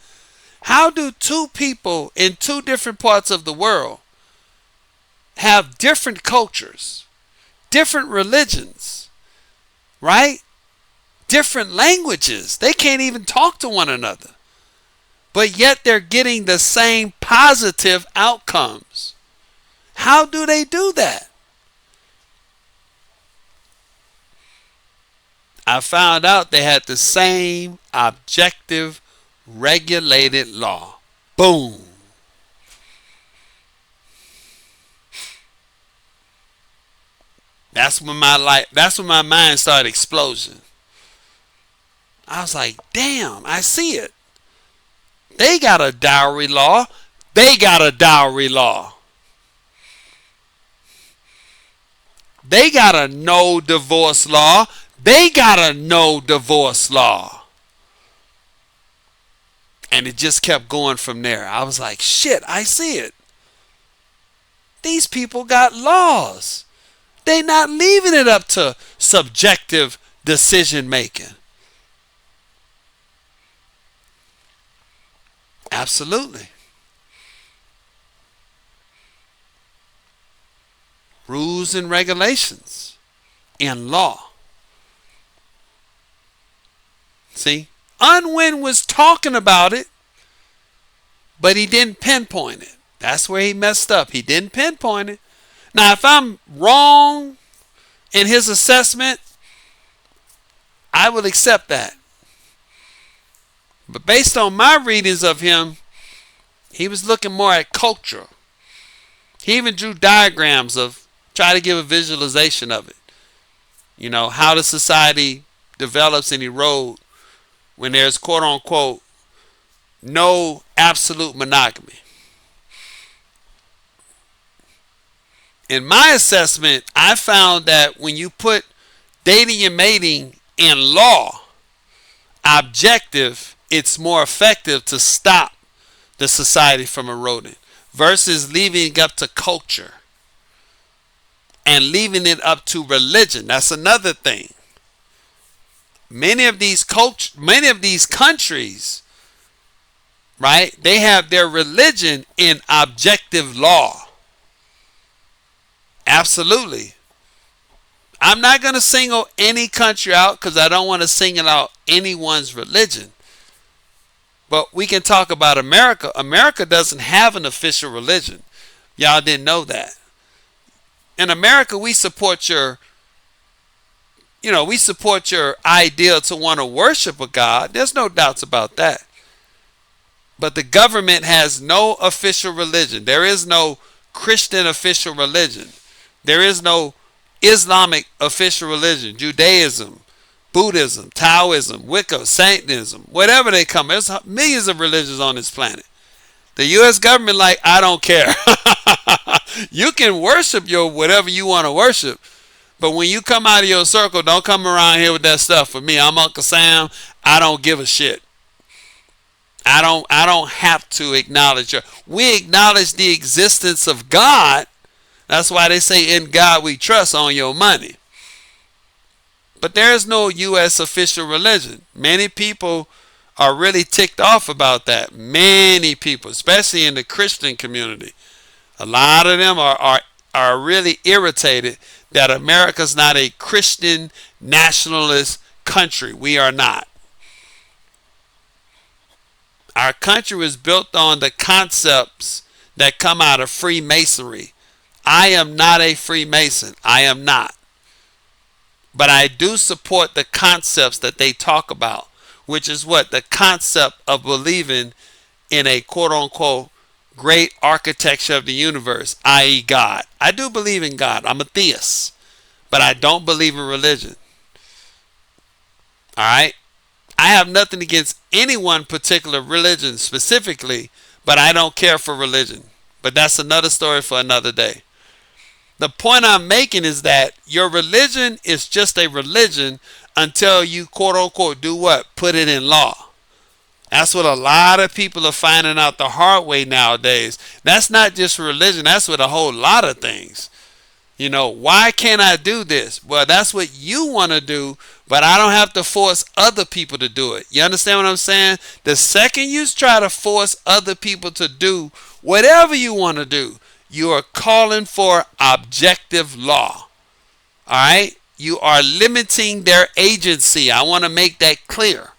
How do two people in two different parts of the world have different cultures, different religions, right? Different languages? They can't even talk to one another. But yet they're getting the same positive outcomes. How do they do that? I found out they had the same objective regulated law. Boom. That's when my mind started exploding. I was like, damn, I see it. They got a dowry law. They got a dowry law. They got a no divorce law. They got a no divorce law. And it just kept going from there. I was like, shit, I see it. These people got laws. They not leaving it up to subjective decision making. Absolutely. Rules and regulations in law. See? Unwin was talking about it, but he didn't pinpoint it. That's where he messed up. He didn't pinpoint it. Now, if I'm wrong in his assessment, I will accept that. But based on my readings of him, he was looking more at culture. He even drew diagrams of, try to give a visualization of it. You know, how the society develops and erodes when there's quote unquote no absolute monogamy. In my assessment, I found that when you put dating and mating in law, objective, it's more effective to stop the society from eroding versus leaving it up to culture and leaving it up to religion. That's another thing. Many of these countries, right, they have their religion in objective law. Absolutely. I'm not going to single any country out because I don't want to single out anyone's religion. But we can talk about America. America doesn't have an official religion. Y'all didn't know that. In America, we support your idea to want to worship a God. There's no doubts about that. But the government has no official religion. There is no Christian official religion. There is no Islamic official religion. Judaism, Buddhism, Taoism, Wicca, Satanism, whatever they come. There's millions of religions on this planet. The U.S. government, like, I don't care. You can worship your whatever you want to worship. But when you come out of your circle, don't come around here with that stuff for me. I'm Uncle Sam. I don't give a shit. I don't have to acknowledge we acknowledge the existence of God. That's why they say in God we trust on your money. But there is no U.S. official religion. Many people are really ticked off about that. Many people, especially in the Christian community. A lot of them are really irritated that America's not a Christian nationalist country. We are not. Our country was built on the concepts that come out of Freemasonry. I am not a Freemason. I am not. But I do support the concepts that they talk about, which is what? The concept of believing in a quote-unquote great architecture of the universe, i.e. God. I do believe in God. I'm a theist. But I don't believe in religion. All right? I have nothing against any one particular religion specifically, but I don't care for religion. But that's another story for another day. The point I'm making is that your religion is just a religion until you quote unquote do what? Put it in law. That's what a lot of people are finding out the hard way nowadays. That's not just religion, that's with a whole lot of things. You know, why can't I do this? Well, that's what you want to do, but I don't have to force other people to do it. You understand what I'm saying? The second you try to force other people to do whatever you want to do, you are calling for objective law. All right? You are limiting their agency. I want to make that clear.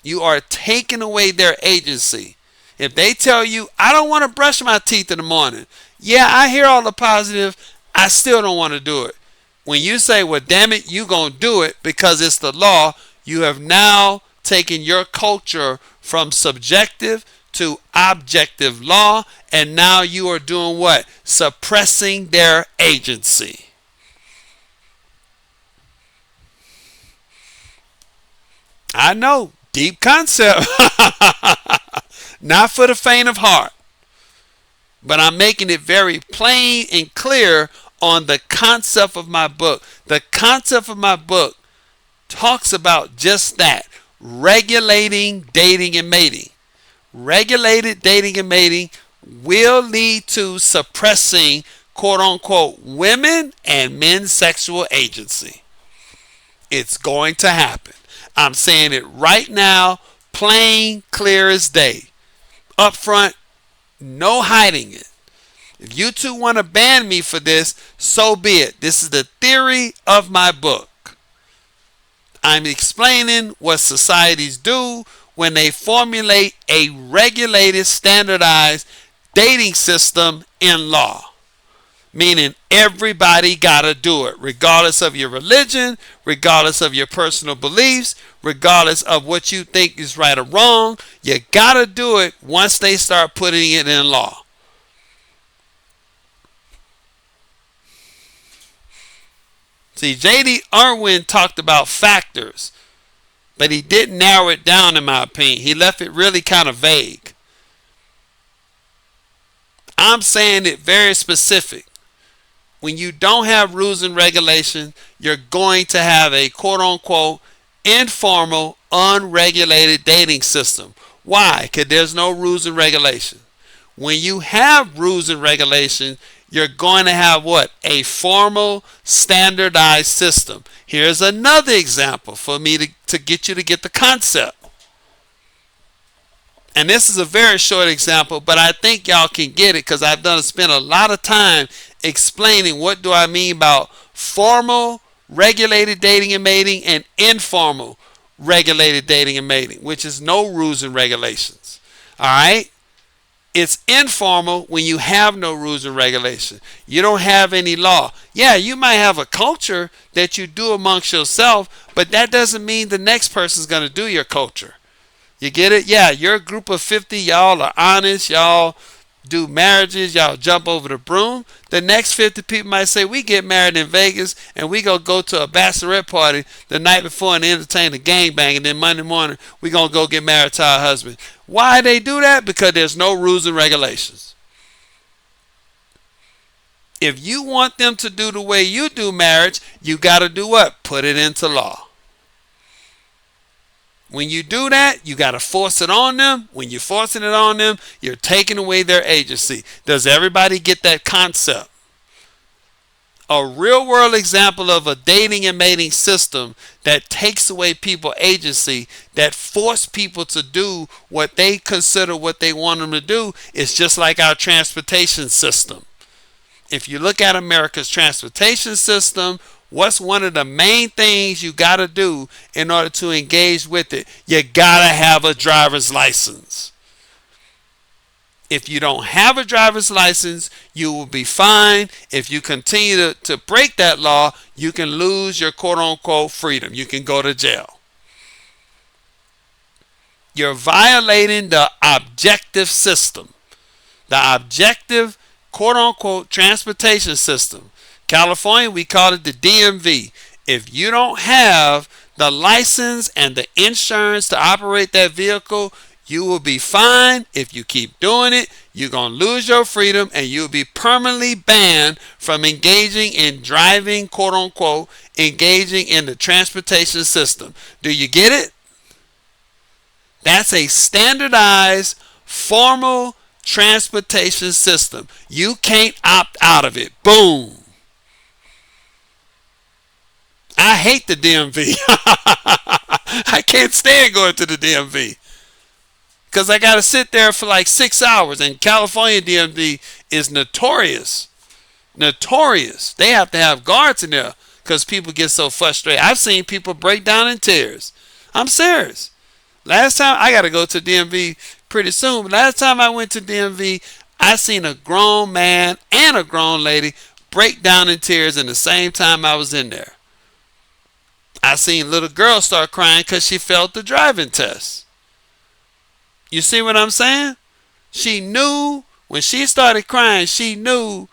You are taking away their agency. If they tell you, I don't want to brush my teeth in the morning. Yeah, I hear all the positive. I still don't want to do it. When you say, well, damn it, you going to do it because it's the law, you have now taken your culture from subjective to objective law, and now you are doing what? Suppressing their agency. I know, deep concept. Not for the faint of heart. But I'm making it very plain and clear on the concept of my book. The concept of my book talks about just that. Regulating dating and mating. Regulated dating and mating will lead to suppressing quote unquote women and men's sexual agency. It's going to happen. I'm saying it right now, plain, clear as day. Up front, no hiding it. If you two want to ban me for this, so be it. This is the theory of my book. I'm explaining what societies do when they formulate a regulated, standardized dating system in law. Meaning everybody gotta do it, regardless of your religion, regardless of your personal beliefs, regardless of what you think is right or wrong. You gotta do it once they start putting it in law. See, J.D. Irwin talked about factors, but he didn't narrow it down, in my opinion. He left it really kind of vague. I'm saying it very specific. When you don't have rules and regulations, you're going to have a quote-unquote informal, unregulated dating system. Why? Because there's no rules and regulations. When you have rules and regulations, you're going to have what? A formal, standardized system. Here's another example for me to get you to get the concept. And this is a very short example, but I think y'all can get it because I've spent a lot of time explaining what do I mean about formal, regulated dating and mating and informal, regulated dating and mating, which is no rules and regulations. All right? It's informal when you have no rules and regulations. You don't have any law. Yeah, you might have a culture that you do amongst yourself, but that doesn't mean the next person's going to do your culture. You get it? Yeah, you're a group of 50. Y'all are honest. Y'all do marriages. Y'all jump over the broom. The next 50 people might say, we get married in Vegas and we going to go to a bachelorette party the night before and entertain a gangbang. And then Monday morning, we going to go get married to our husband. Why they do that? Because there's no rules and regulations. If you want them to do the way you do marriage, you got to do what? Put it into law. When you do that, you got to force it on them. When you're forcing it on them, you're taking away their agency. Does everybody get that concept? A real world example of a dating and mating system that takes away people's agency, that force people to do what they consider what they want them to do, is just like our transportation system. If you look at America's transportation system, what's one of the main things you got to do in order to engage with it? You got to have a driver's license. If you don't have a driver's license, you will be fined. If you continue to break that law, you can lose your quote-unquote freedom. You can go to jail. You're violating the objective system. The objective quote-unquote transportation system. California, we call it the DMV. If you don't have the license and the insurance to operate that vehicle, You will be fine if you keep doing it. You're going to lose your freedom and you'll be permanently banned from engaging in driving, quote unquote, engaging in the transportation system. Do you get it? That's a standardized, formal transportation system. You can't opt out of it. Boom. I hate the DMV. I can't stand going to the DMV. Because I got to sit there for like 6 hours. And California DMV is notorious. Notorious. They have to have guards in there because people get so frustrated. I've seen people break down in tears. I'm serious. Last time, I got to go to DMV pretty soon. But last time I went to DMV, I seen a grown man and a grown lady break down in tears in the same time I was in there. I seen little girls start crying because she failed the driving test. You see what I'm saying? She knew when she started crying, she knew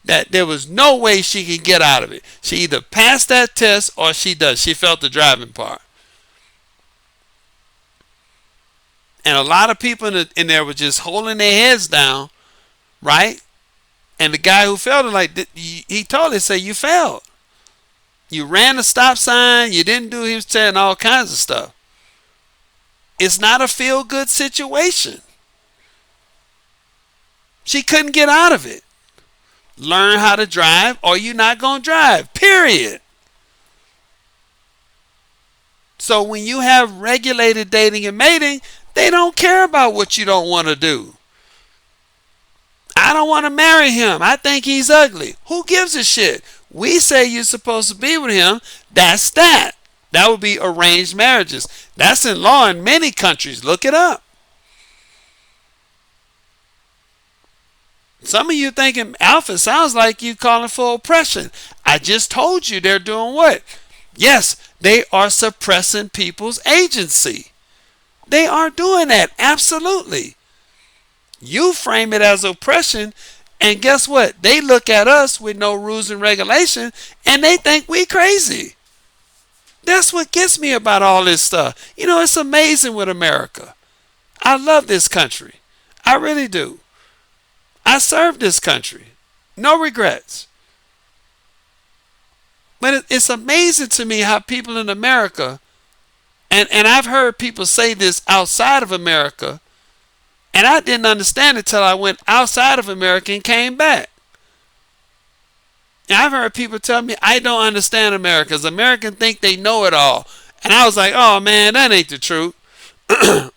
that there was no way she could get out of it. She either passed that test or she does. She failed the driving part. And a lot of people in there were just holding their heads down, right? And the guy who failed it, like, he told her, say, you failed. You ran a stop sign. You didn't do, he was saying all kinds of stuff. It's not a feel-good situation. She couldn't get out of it. Learn how to drive or you're not going to drive, period. So when you have regulated dating and mating, they don't care about what you don't want to do. I don't want to marry him. I think he's ugly. Who gives a shit? We say you're supposed to be with him. That's that. That would be arranged marriages. That's in law in many countries. Look it up. Some of you thinking alpha sounds like you calling for oppression. I just told you they're doing what? Yes, they are suppressing people's agency. They are doing that. Absolutely. You frame it as oppression, and guess what? They look at us with no rules and regulation, and they think we crazy. That's what gets me about all this stuff. You know, it's amazing with America. I love this country. I really do. I serve this country. No regrets. But it's amazing to me how people in America, and I've heard people say this outside of America, and I didn't understand it till I went outside of America and came back. And I've heard people tell me, I don't understand America, because Americans think they know it all. And I was like, oh man, that ain't the truth.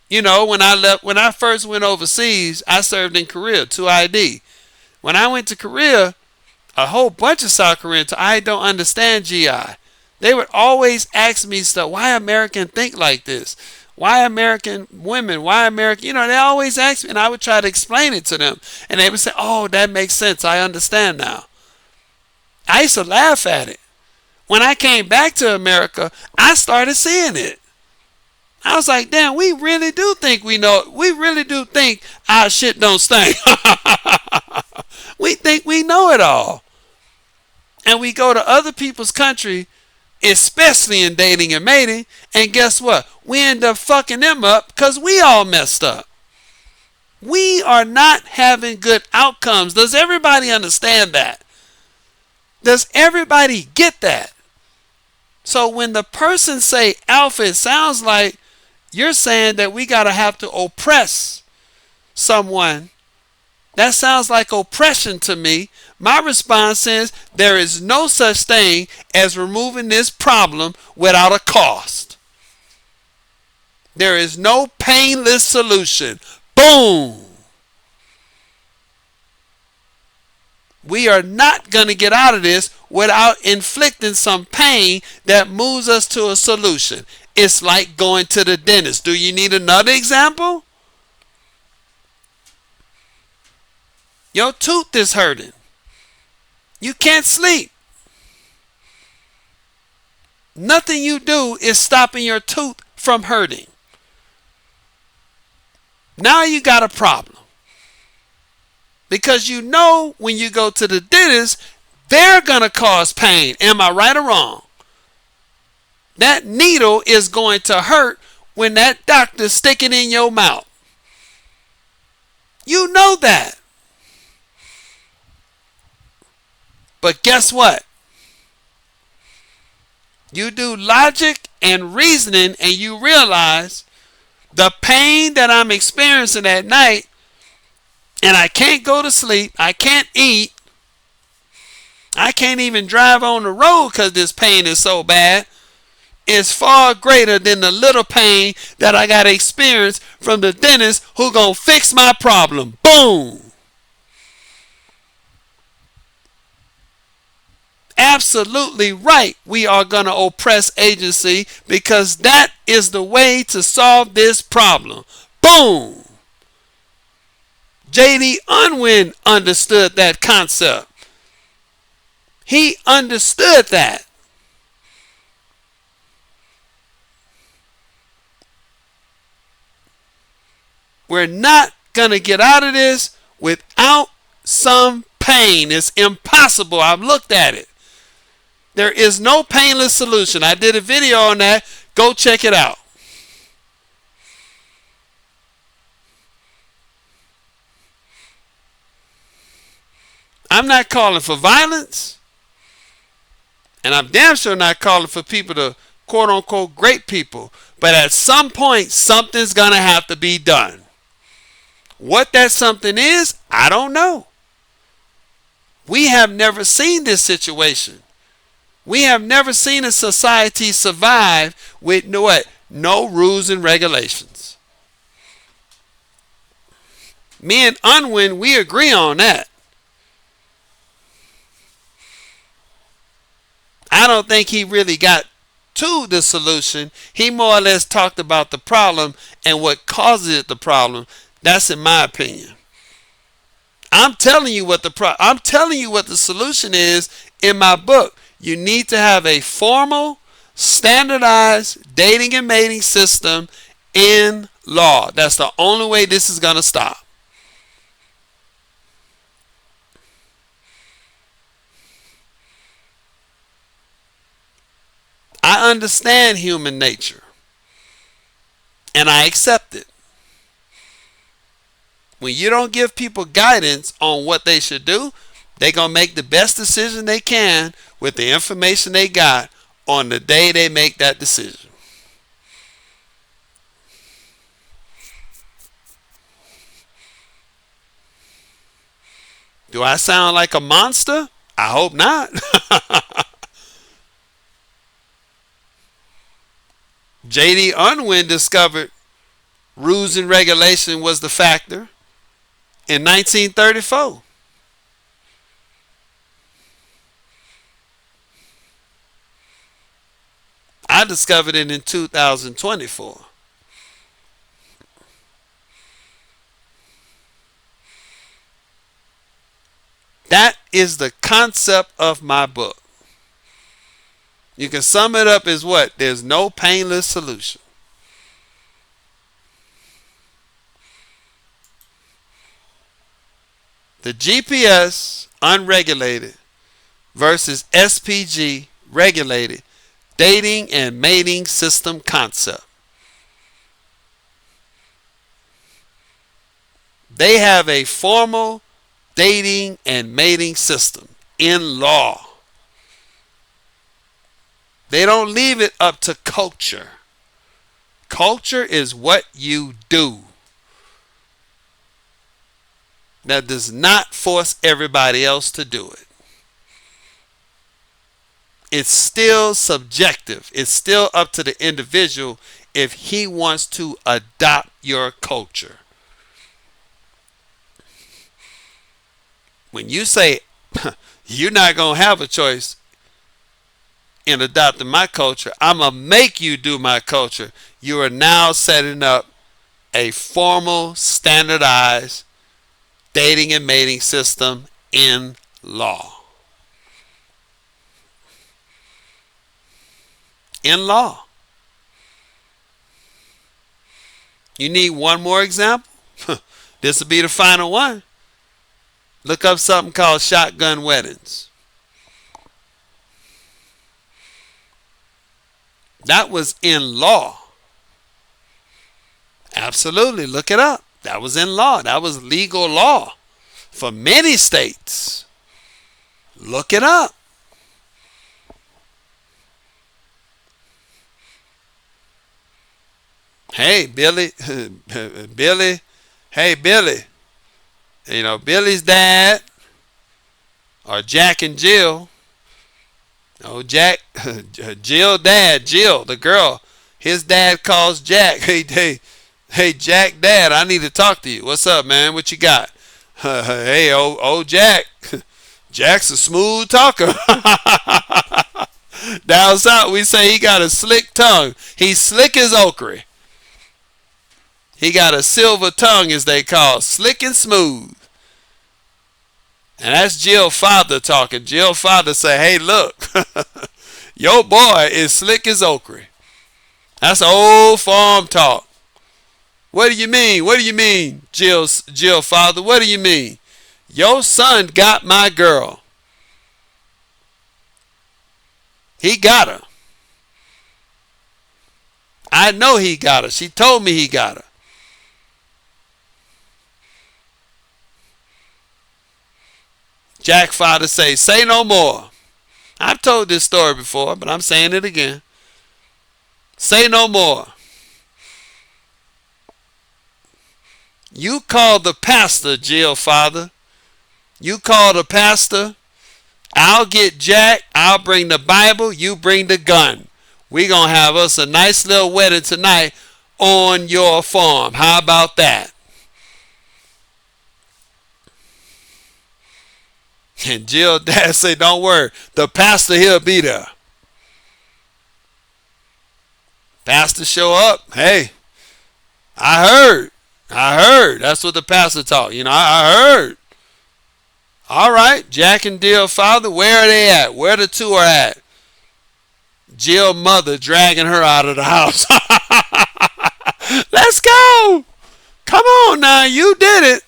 You know, when I first went overseas, I served in Korea, 2ID. When I went to Korea, a whole bunch of South Koreans, I don't understand GI. They would always ask me stuff, why Americans think like this? Why American women? Why American? You know, they always ask me, and I would try to explain it to them. And they would say, oh, that makes sense. I understand now. I used to laugh at it. When I came back to America, I started seeing it. I was like, damn, we really do think we know. We really do think our shit don't stink. We think we know it all. And we go to other people's country, especially in dating and mating, and guess what? We end up fucking them up because we all messed up. We are not having good outcomes. Does everybody understand that? Does everybody get that? So when the person say alpha, it sounds like you're saying that we gotta have to oppress someone. That sounds like oppression to me. My response is there is no such thing as removing this problem without a cost. There is no painless solution. Boom. We are not going to get out of this without inflicting some pain that moves us to a solution. It's like going to the dentist. Do you need another example? Your tooth is hurting. You can't sleep. Nothing you do is stopping your tooth from hurting. Now you got a problem. Because you know when you go to the dentist, they're going to cause pain. Am I right or wrong? That needle is going to hurt when that doctor's sticking in your mouth. You know that. But guess what? You do logic and reasoning and you realize the pain that I'm experiencing at night, and I can't go to sleep, I can't eat, I can't even drive on the road because this pain is so bad, is far greater than the little pain that I got to experience from the dentist who gonna fix my problem. Boom. Absolutely right. We are going to oppress agency because that is the way to solve this problem. Boom. J.D. Unwin understood that concept. He understood that. We're not going to get out of this without some pain. It's impossible. I've looked at it. There is no painless solution. I did a video on that. Go check it out. I'm not calling for violence. And I'm damn sure not calling for people to quote unquote great people. But at some point, something's going to have to be done. What that something is, I don't know. We have never seen this situation. We have never seen a society survive with no rules and regulations. Me and Unwin, we agree on that. I don't think he really got to the solution. He more or less talked about the problem and what causes the problem. That's in my opinion. I'm telling you what the solution is in my book. You need to have a formal, standardized dating and mating system in law. That's the only way this is going to stop. I understand human nature, and I accept it. When you don't give people guidance on what they should do, they're going to make the best decision they can with the information they got on the day they make that decision. Do I sound like a monster? I hope not. J.D. Unwin discovered rules and regulation was the factor in 1934. I discovered it in 2024. That is the concept of my book. You can sum it up as what? There's no painless solution. The GPS unregulated versus SPG regulated dating and mating system concept. They have a formal dating and mating system in law. They don't leave it up to culture. Culture is what you do. That does not force everybody else to do it. It's still subjective. It's still up to the individual if he wants to adopt your culture. When you say you're not going to have a choice in adopting my culture, I'm going to make you do my culture, you are now setting up a formal, standardized dating and mating system in law. In law. You need one more example? This will be the final one. Look up something called shotgun weddings. That was in law. Absolutely. Look it up. That was in law. That was legal law for many states. Look it up. Hey, Billy, Billy, hey, Billy. You know, Billy's dad, or Jack and Jill. Oh, Jack, Jill dad, Jill, the girl. His dad calls Jack. Hey, Jack dad, I need to talk to you. What's up, man? What you got? Hey, Jack. Jack's a smooth talker. Down south, we say he got a slick tongue. He's slick as okra. He got a silver tongue, as they call, slick and smooth. And that's Jill father talking. Jill father say, hey, look, your boy is slick as okra. That's old farm talk. What do you mean? What do you mean, Jill father? What do you mean? Your son got my girl. He got her. I know he got her. She told me he got her. Jack father say no more. I've told this story before, but I'm saying it again. Say no more. You call the pastor, Jill father. You call the pastor. I'll get Jack. I'll bring the Bible. You bring the gun. We're going to have us a nice little wedding tonight on your farm. How about that? And Jill dad say, don't worry. The pastor, he'll be there. Pastor show up. Hey, I heard. That's what the pastor taught. You know, I heard. All right, Jack and Jill father, where are they at? Where the two are at? Jill mother dragging her out of the house. Let's go. Come on now, you did it.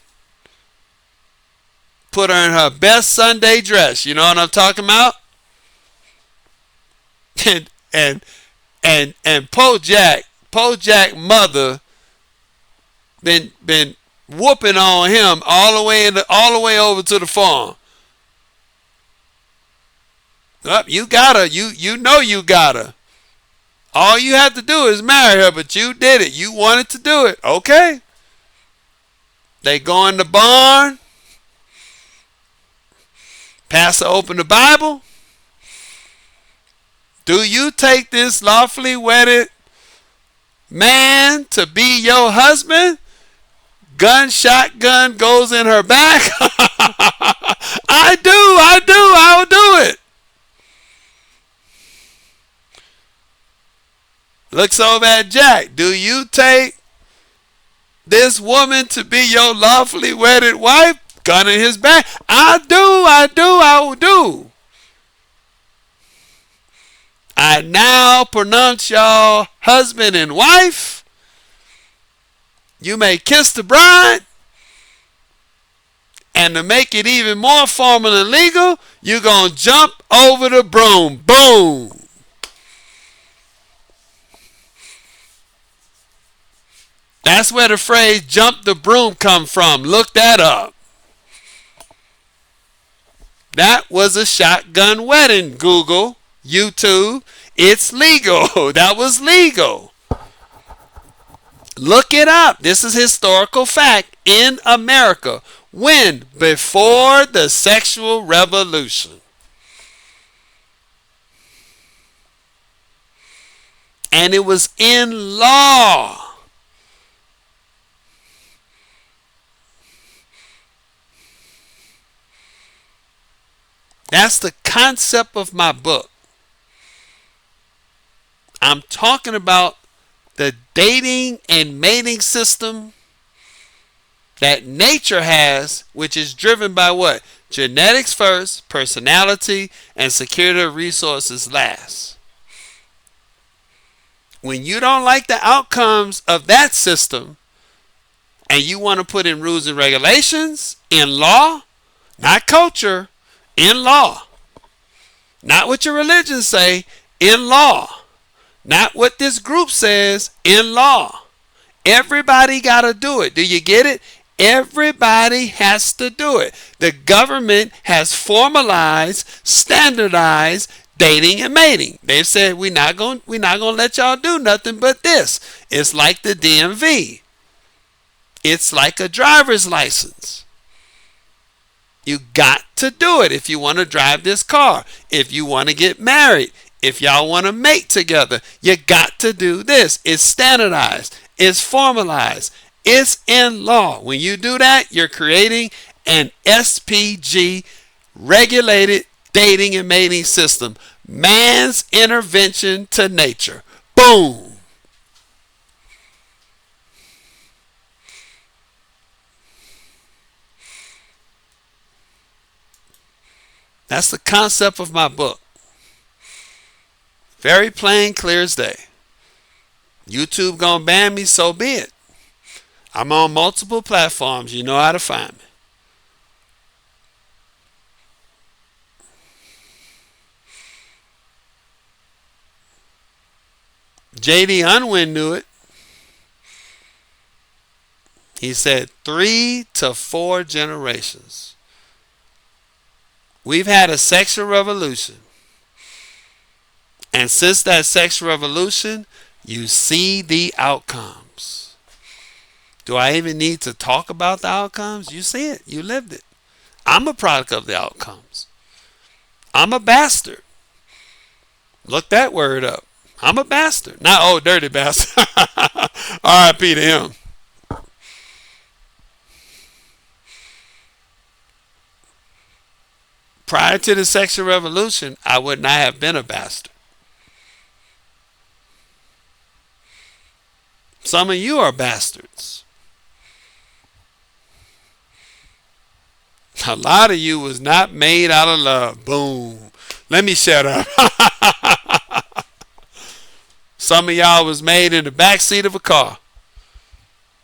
Put her in her best Sunday dress. You know what I'm talking about? And Po Jack mother been whooping on him all the way over to the farm. Up, you got her. You know you got her. All you have to do is marry her, but you did it. You wanted to do it. Okay. They go in the barn. Pastor open the Bible. Do you take this lawfully wedded man to be your husband? Shotgun goes in her back. I will do it. Looks over at Jack. Do you take this woman to be your lawfully wedded wife? Gun in his back. I will do. I now pronounce y'all husband and wife. You may kiss the bride. And to make it even more formal and legal, you're going to jump over the broom. Boom. That's where the phrase jump the broom come from. Look that up. That was a shotgun wedding. Google, YouTube. It's legal. That was legal. Look it up. This is historical fact in America. When? Before the sexual revolution. And it was in law. That's the concept of my book. I'm talking about the dating and mating system that nature has, which is driven by what? Genetics first, personality, and security of resources last. When you don't like the outcomes of that system and you want to put in rules and regulations in law, not culture, in law, not what your religion say, in law, not what this group says, in law, Everybody got to do it. Do you get it? Everybody has to do it. The government has formalized, standardized dating and mating. They've said we're not going to let y'all do nothing but this. It's like the DMV. It's like a driver's license. You got to do it if you want to drive this car, if you want to get married, if y'all want to mate together. You got to do this. It's standardized. It's formalized. It's in law. When you do that, you're creating an SPG, regulated dating and mating system. Man's intervention to nature. Boom. That's the concept of my book. Very plain, clear as day. YouTube gonna ban me, so be it. I'm on multiple platforms. You know how to find me. J.D. Unwin knew it. He said 3 to 4 generations. We've had a sexual revolution. And since that sexual revolution, you see the outcomes. Do I even need to talk about the outcomes? You see it. You lived it. I'm a product of the outcomes. I'm a bastard. Look that word up. I'm a bastard. Not, oh, dirty bastard. R.I.P. to him. Prior to the sexual revolution, I would not have been a bastard. Some of you are bastards. A lot of you was not made out of love. Boom. Let me shut up. Some of y'all was made in the back seat of a car.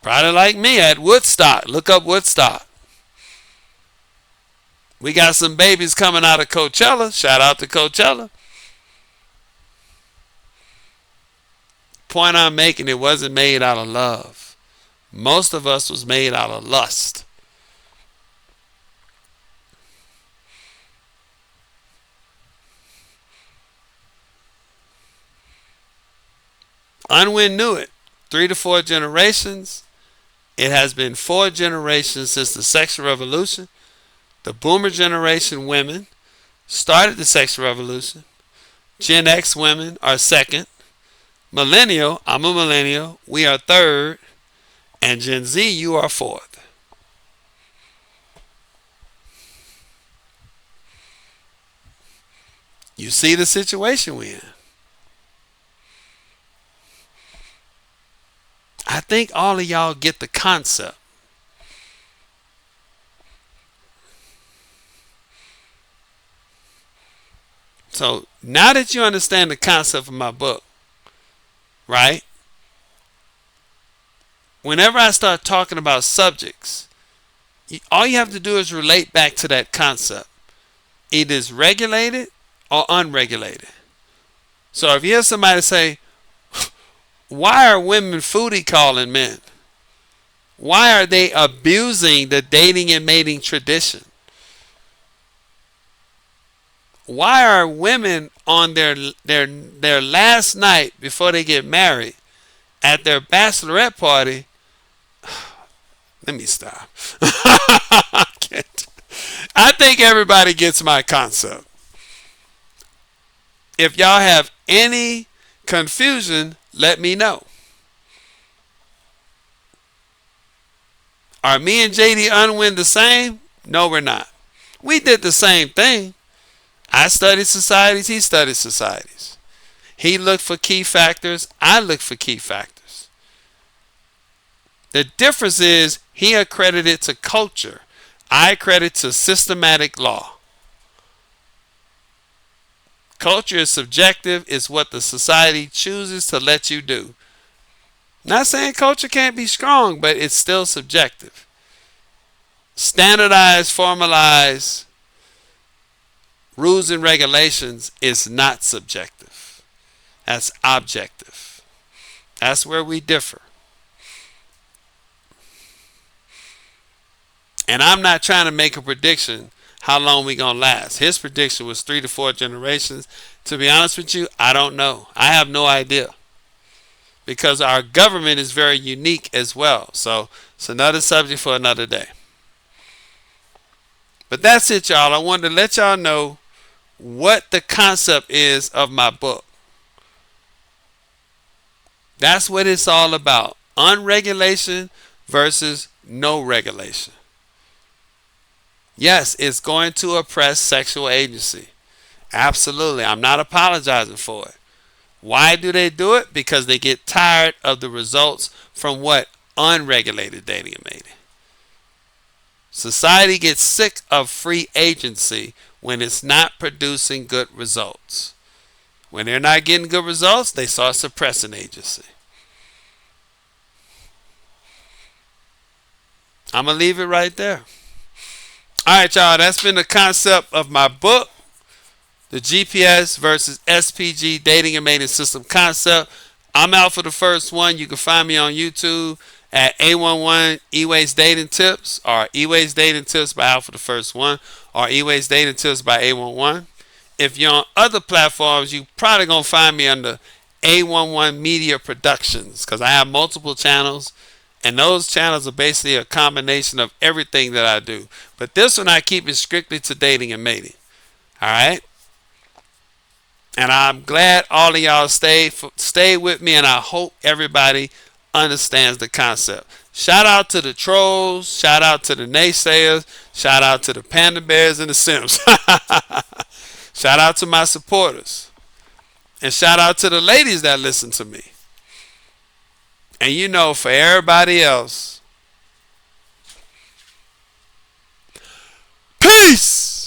Probably like me at Woodstock. Look up Woodstock. We got some babies coming out of Coachella. Shout out to Coachella. Point I'm making, it wasn't made out of love. Most of us was made out of lust. Unwin knew it. 3 to 4 generations. It has been 4 generations since the sexual revolution. The boomer generation women started the sexual revolution. Gen X women are second. Millennial, I'm a millennial, we are third. And Gen Z, you are fourth. You see the situation we're in. I think all of y'all get the concept. So now that you understand the concept of my book, right? Whenever I start talking about subjects, all you have to do is relate back to that concept. It is regulated or unregulated. So if you hear somebody say, why are women foodie calling men? Why are they abusing the dating and mating tradition? Why are women on their last night before they get married at their bachelorette party? Let me stop. I think everybody gets my concept. If y'all have any confusion, let me know. Are me and JD Unwin the same? No, we're not. We did the same thing. I studied societies, he studied societies. He looked for key factors, I looked for key factors. The difference is he accredited to culture. I credit to systematic law. Culture is subjective. It's what the society chooses to let you do. Not saying culture can't be strong, but it's still subjective. Standardized, formalized rules and regulations is not subjective. That's objective. That's where we differ. And I'm not trying to make a prediction how long we gonna last. His prediction was 3 to 4 generations. To be honest with you, I don't know. I have no idea because our government is very unique as well. So it's another subject for another day. But that's it, y'all. I wanted to let y'all know what the concept is of my book. That's what it's all about. Unregulation versus no regulation. Yes, it's going to oppress sexual agency. Absolutely. I'm not apologizing for it. Why do they do it? Because they get tired of the results from what? Unregulated dating and mating. Society gets sick of free agency when it's not producing good results. When they're not getting good results, they start suppressing agency. I'm going to leave it right there. All right, y'all. That's been the concept of my book, the GPS versus SPG Dating and Mating System Concept. I'm out for the first one. You can find me on YouTube at A11 E-Ways Dating Tips or E-Ways Dating Tips by Out for the First One or E-Ways Dating Tips by A11. If you're on other platforms, you probably going to find me under A11 Media Productions because I have multiple channels. And those channels are basically a combination of everything that I do. But this one I keep it strictly to dating and mating. All right? And I'm glad all of y'all stay with me, and I hope everybody understands the concept. Shout out to the trolls. Shout out to the naysayers. Shout out to the panda bears and the simps. Shout out to my supporters. And shout out to the ladies that listen to me. And you know, for everybody else, peace!